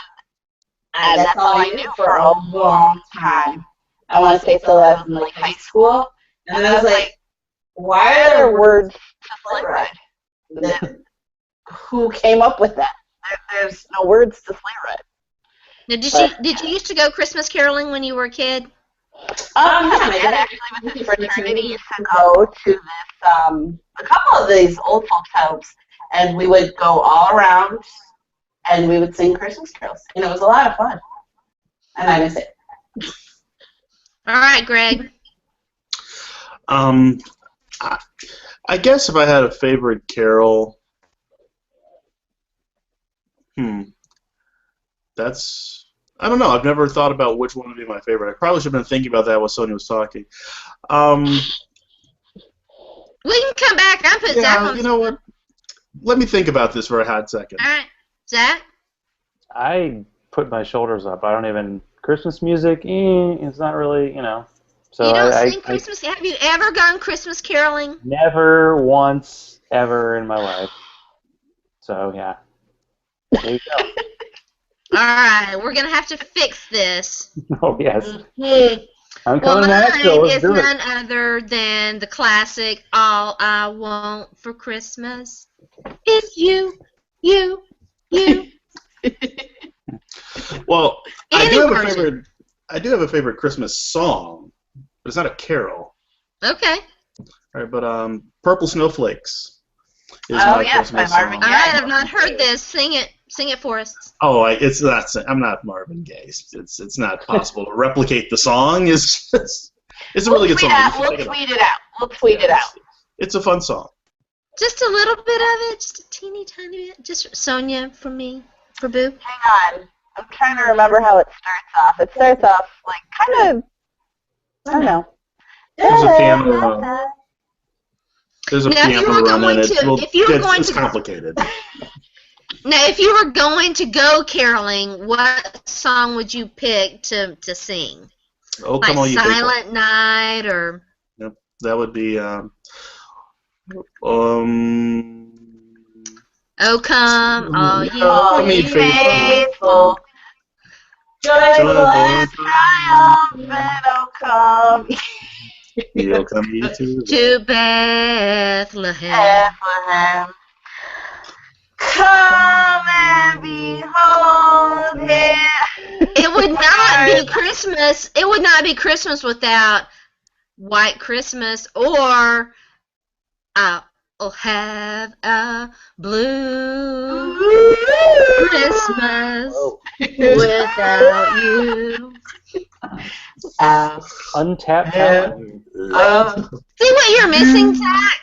that's all I knew for a long time. I want to say till I was in like high school, and I was like, why are there words to Sleigh Ride? Who came up with that? There's no words to Sleigh Ride. Now, did you used to go Christmas caroling when you were a kid? My dad actually with his fraternity used to go to this, a couple of these old folks' homes, and we would go all around, and we would sing Christmas carols, and it was a lot of fun, and I miss it. All right, Greg. I guess if I had a favorite carol, I don't know. I've never thought about which one would be my favorite. I probably should have been thinking about that while Sonja was talking. We can come back. I'm putting Zach on. You know what? Let me think about this for a hot second. All right, Zach. I put my shoulders up. I don't even Christmas music. It's not really, So you don't sing Christmas. Have you ever gone Christmas caroling? Never once ever in my life. So yeah. There you go. All right, we're gonna have to fix this. Oh yes. Mm-hmm. I'm coming back. Mine is none other than the classic "All I Want for Christmas Is You, You, You." Well, I do have a favorite Christmas song, but it's not a carol. Okay. All right, but Purple Snowflakes is my Christmas song. All right, I've not heard this. Sing it. Sing it for us. Oh, it's not. I'm not Marvin Gaye. It's not possible to replicate the song. It's a really good song. We'll tweet it out. It's a fun song. Just a little bit of it, just a teeny tiny bit. Just Sonja for me, for Boo. Hang on, I'm trying to remember how it starts off. It starts off like kind of, I don't know. There's a piano run. There's a piano run in it. It's complicated. Now, if you were going to go caroling, what song would you pick to sing? Oh, like come on, you Silent Night, or? Yep, that would be. Oh, come, all ye faithful, joyful and triumphant, oh come. You'll come ye to Bethlehem. Bethlehem. Come and behold him. It would not be Christmas. It would not be Christmas without White Christmas or I'll have a blue Christmas. without you. Untapped talent. See what you're missing, Zach?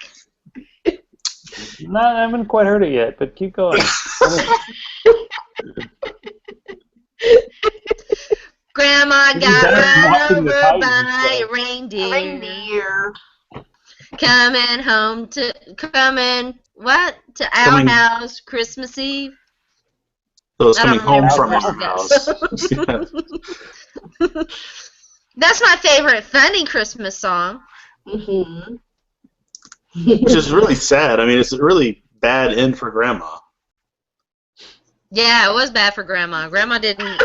No, I haven't quite heard it yet, but keep going. Grandma got run over by a Reindeer. coming to our house Christmas Eve. So it's I coming don't home remember from the our rest house. of that. That's my favorite funny Christmas song. Mm-hmm. Which is really sad. I mean, it's a really bad end for Grandma. Yeah, it was bad for Grandma. Grandma didn't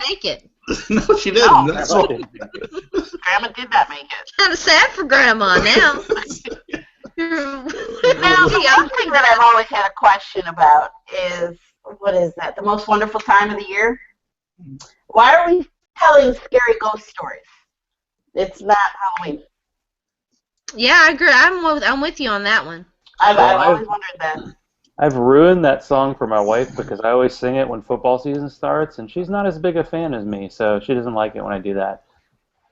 make it. No, she didn't. No. That's what. Grandma did not make it. Kind of sad for Grandma now. Now, the one thing that I've always had a question about is, what is that, the most wonderful time of the year? Why are we telling scary ghost stories? It's not Halloween. Yeah, I agree. I'm with you on that one. I've always wondered that. I've ruined that song for my wife because I always sing it when football season starts, and she's not as big a fan as me, so she doesn't like it when I do that.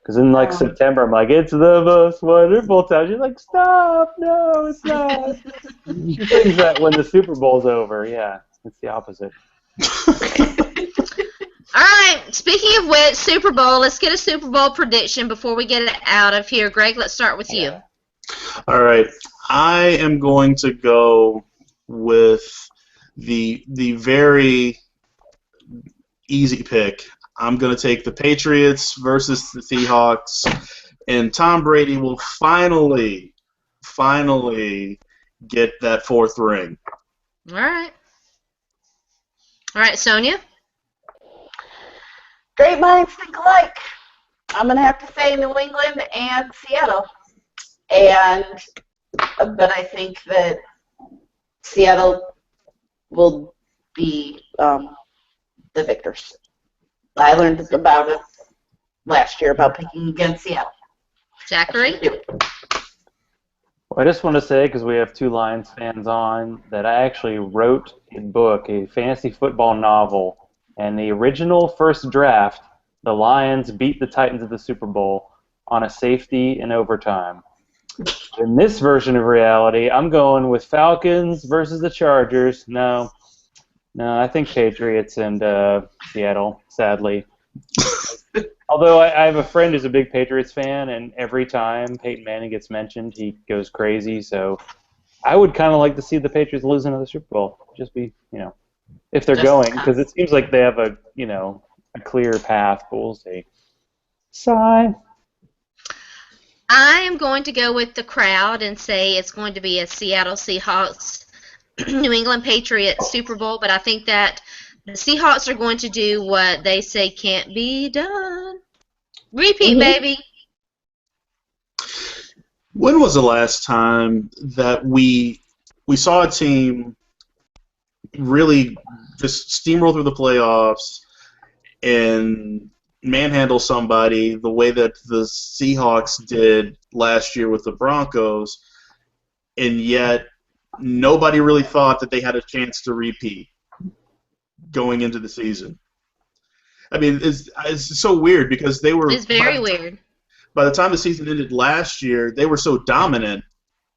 Because in September, I'm like, it's the most wonderful time. She's like, stop, no, it's not. She sings that when the Super Bowl's over. Yeah, it's the opposite. All right, speaking of which, Super Bowl, let's get a Super Bowl prediction before we get it out of here. Greg, let's start with you. All right. I am going to go with the very easy pick. I'm going to take the Patriots versus the Seahawks, and Tom Brady will finally get that fourth ring. All right. All right, Sonja? Great minds think alike. I'm going to have to say New England and Seattle. But I think that Seattle will be the victors. I learned about it last year about picking against Seattle. Zachary? Well, I just want to say, because we have two Lions fans on, that I actually wrote a book, a fantasy football novel, and the original first draft, the Lions beat the Titans at the Super Bowl on a safety in overtime. In this version of reality, I'm going with Falcons versus the Chargers. No, I think Patriots and Seattle, sadly. Although I have a friend who's a big Patriots fan, and every time Peyton Manning gets mentioned, he goes crazy. So I would kind of like to see the Patriots lose another Super Bowl. Just be, if they're going, because it seems like they have a clear path. But we'll see. Sigh. I am going to go with the crowd and say it's going to be a Seattle Seahawks, New England Patriots Super Bowl, but I think that the Seahawks are going to do what they say can't be done. Repeat, baby. When was the last time that we saw a team really just steamroll through the playoffs and manhandle somebody the way that the Seahawks did last year with the Broncos, and yet nobody really thought that they had a chance to repeat going into the season? I mean, it's so weird because they were... It's very weird. By the time the season ended last year, they were so dominant,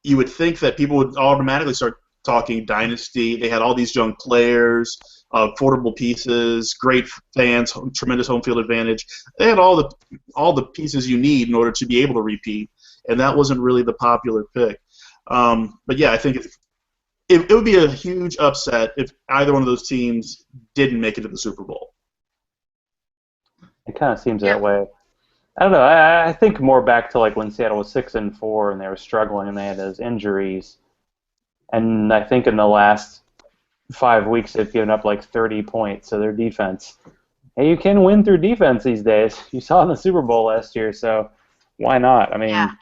you would think that people would automatically start talking dynasty. They had all these young players, affordable pieces, great fans, tremendous home field advantage. They had all the pieces you need in order to be able to repeat, and that wasn't really the popular pick. But yeah, I think it would be a huge upset if either one of those teams didn't make it to the Super Bowl. It kind of seems that way. I don't know. I think more back to like when Seattle was 6-4 and they were struggling and they had those injuries. And I think in the last 5 weeks they've given up like 30 points. So their defense, hey, you can win through defense these days. You saw in the Super Bowl last year, so why not? I mean, I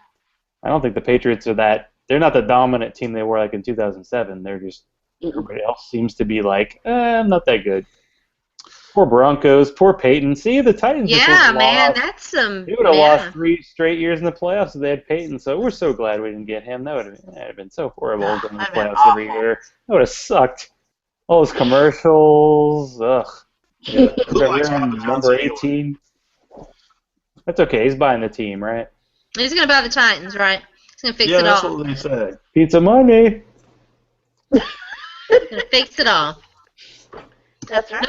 don't think the Patriots are that. They're not the dominant team they were like in 2007. They're just everybody else seems to be like, I'm not that good. Poor Broncos, poor Peyton. See, the Titans just Yeah, man, lost. that's some... They would have lost 3 straight years in the playoffs if they had Peyton, so we're so glad we didn't get him. That would have been so horrible going to the playoffs every year. That would have sucked. All those commercials, ugh. Yeah. Who You're likes on Papa John's number anyway? 18. That's okay. He's buying the team, right? He's gonna buy the Titans, right? He's gonna fix Yeah, it that's all. what they say. Pizza money. Gonna fix it all. That's right.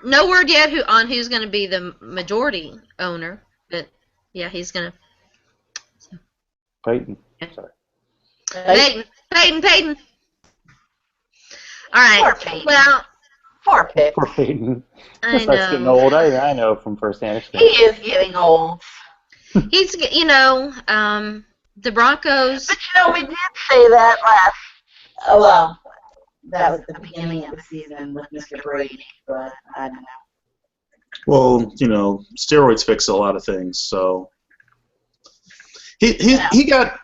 No word yet on who's gonna be the majority owner, but yeah, he's gonna. Peyton. Sorry. Peyton. All right. Poor Peyton. Well, Poor Pick. Poor Peyton. I That's getting know. old. I know from firsthand He experience. is getting old. He's, the Broncos. But we did say that last. Oh well, that was the beginning of the season with Mr. Brady, but I don't know. Well, steroids fix a lot of things, so he got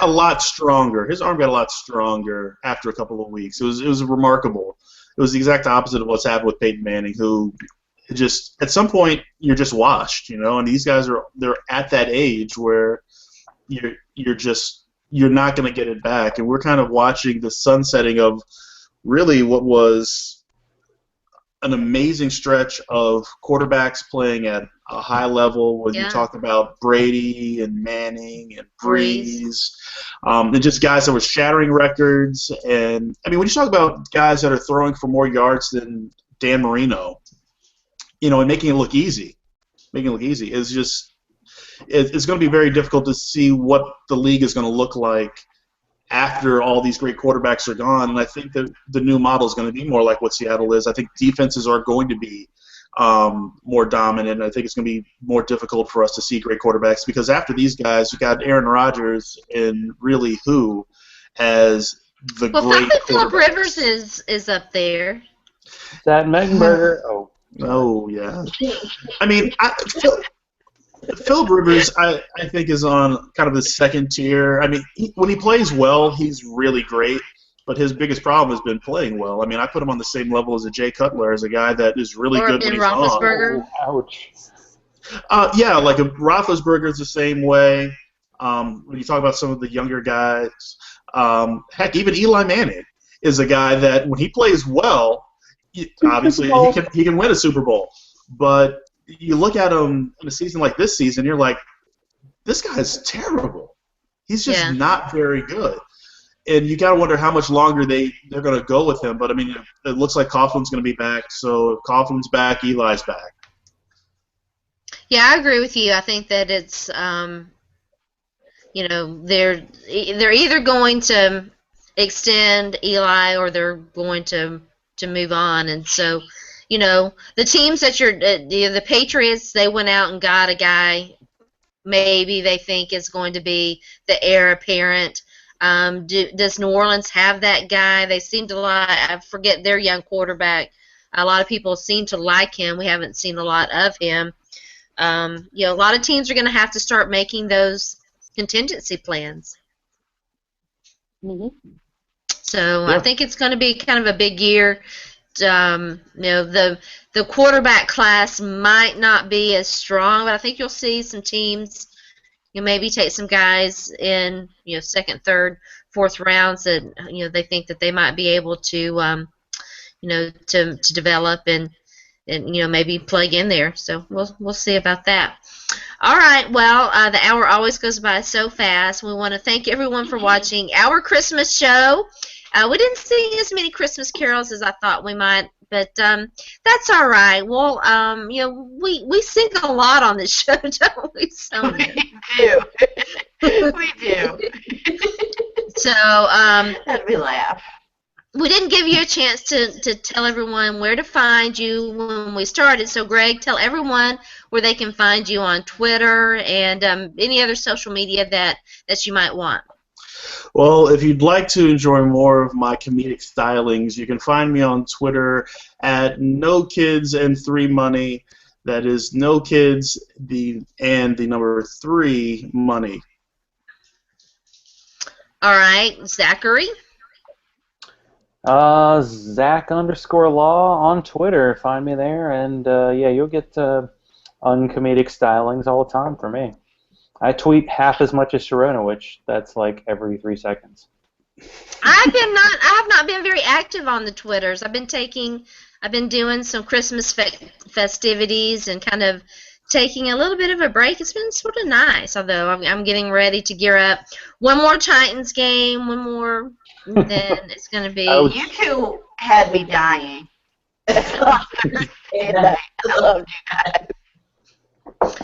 a lot stronger. His arm got a lot stronger after a couple of weeks. It was remarkable. It was the exact opposite of what's happened with Peyton Manning, who just at some point you're just washed, and these guys they're at that age where you're not going to get it back, and we're kind of watching the sunsetting of really what was an amazing stretch of quarterbacks playing at a high level when you talk about Brady and Manning and Breeze. And just guys that were shattering records. And, when you talk about guys that are throwing for more yards than Dan Marino, and making it look easy, is just it's going to be very difficult to see what the league is going to look like after all these great quarterbacks are gone. And I think that the new model is going to be more like what Seattle is. I think defenses are going to be more dominant. I think it's going to be more difficult for us to see great quarterbacks because after these guys, you got Aaron Rodgers and really who as the great quarterback. Philip Rivers is up there. That Mettenberger. Oh yeah. Philip Rivers, I think, is on kind of the second tier. When he plays well, he's really great, but his biggest problem has been playing well. I put him on the same level as a Jay Cutler, as a guy that is really good when he's on. Ouch. Yeah, like a Roethlisberger's the same way. When you talk about some of the younger guys, heck, even Eli Manning is a guy that when he plays well, obviously he can win a Super Bowl, but you look at him in a season like this season, you're like, this guy's terrible. He's just not very good. And you got to wonder how much longer they're going to go with him. But, it looks like Coughlin's going to be back. So if Coughlin's back, Eli's back. Yeah, I agree with you. I think that it's, they're either going to extend Eli or they're going to move on. And so, the teams that the Patriots, they went out and got a guy maybe they think is going to be the heir apparent. Does New Orleans have that guy? They seem to I forget their young quarterback. A lot of people seem to like him. We haven't seen a lot of him. A lot of teams are going to have to start making those contingency plans. Mm-hmm. So I think it's going to be kind of a big year. The quarterback class might not be as strong, but I think you'll see some teams, maybe take some guys in, second, third, fourth rounds that, they think that they might be able to, to develop and maybe plug in there. So we'll see about that. All right. Well, the hour always goes by so fast. We want to thank everyone for watching our Christmas show. We didn't sing as many Christmas carols as I thought we might, but that's all right. Well, we sing a lot on this show, don't we, Sonja? We do. We do. So, let me laugh. We didn't give you a chance to tell everyone where to find you when we started. So, Greg, tell everyone where they can find you on Twitter and any other social media that you might want. Well, if you'd like to enjoy more of my comedic stylings, you can find me on Twitter at NoKidsAnd3Money. That is NoKids and the number 3 money. All right, Zachary. Zach_law on Twitter. Find me there, and you'll get uncomedic stylings all the time for me. I tweet half as much as Sharona, which that's like every 3 seconds. I have not been very active on the Twitters. I've been doing some Christmas festivities and kind of taking a little bit of a break. It's been sort of nice, although I'm getting ready to gear up. One more Titans game, one more, then it's going to be. You two had me dying. I loved you guys.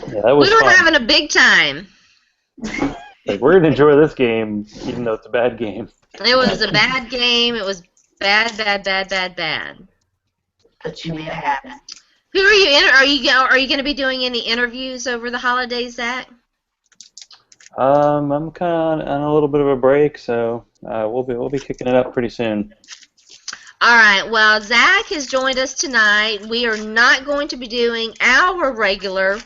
Yeah, that was we were fun. having a big time. Like, we're gonna enjoy this game, even though it's a bad game. It was a bad game. It was bad. But you made it happen. Who are you? Are you going to be doing any interviews over the holidays, Zach? I'm kind of on a little bit of a break, so we'll be kicking it up pretty soon. All right. Well, Zach has joined us tonight. We are not going to be doing our regular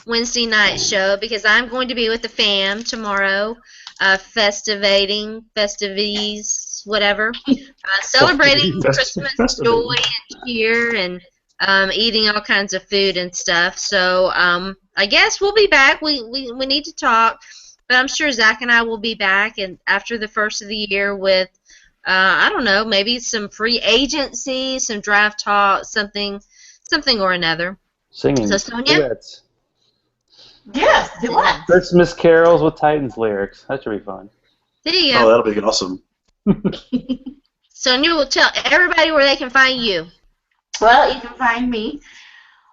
Wednesday night show because I'm going to be with the fam tomorrow, festivities, whatever, celebrating Christmas joy and cheer and eating all kinds of food and stuff. So I guess we'll be back. We need to talk, but I'm sure Zach and I will be back and after the first of the year with I don't know, maybe some free agency, some draft talk, something or another. Singing. So Sonja? Duets. Yes, do what? Christmas carols with Titans lyrics. That should be fun. There you Oh, go. that'll be awesome. Sonja will tell everybody where they can find you. Well, you can find me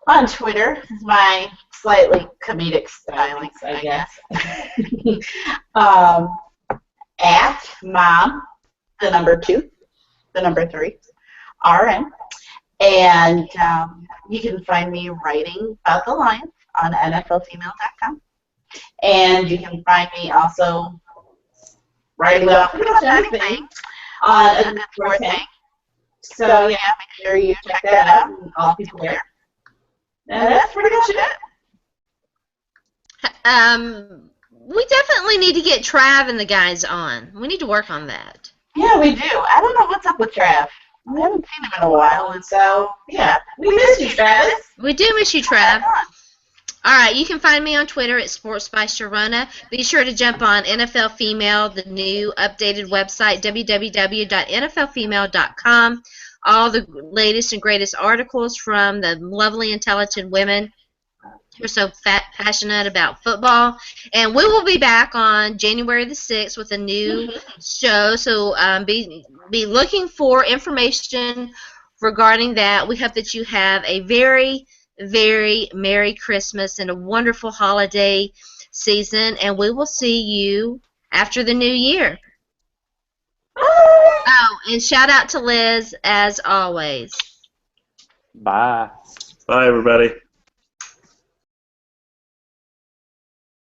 on Twitter. My slightly comedic stylings, I guess. At mom, the number 2, the number 3, RN. And you can find me writing about the Lions on NFLfemale.com. And you can find me also writing about pretty much anything on A Good Sports Thing. So, yeah, make sure you check that out and all people there. And that's pretty much it. We definitely need to get Trav and the guys on. We need to work on that. Yeah, we do. I don't know what's up with Trav. We haven't seen him in a while, and so, yeah. We miss you, Travis. We do miss you, Trav. All right, you can find me on Twitter at Sports by Sharona. Be sure to jump on NFL Female, the new updated website, www.nflfemale.com. All the latest and greatest articles from the lovely and talented women who are so passionate about football. And we will be back on January the 6th with a new show, so be looking for information regarding that. We hope that you have a very, very Merry Christmas and a wonderful holiday season, and we will see you after the new year. Oh, and shout out to Liz as always. Bye. Bye, everybody.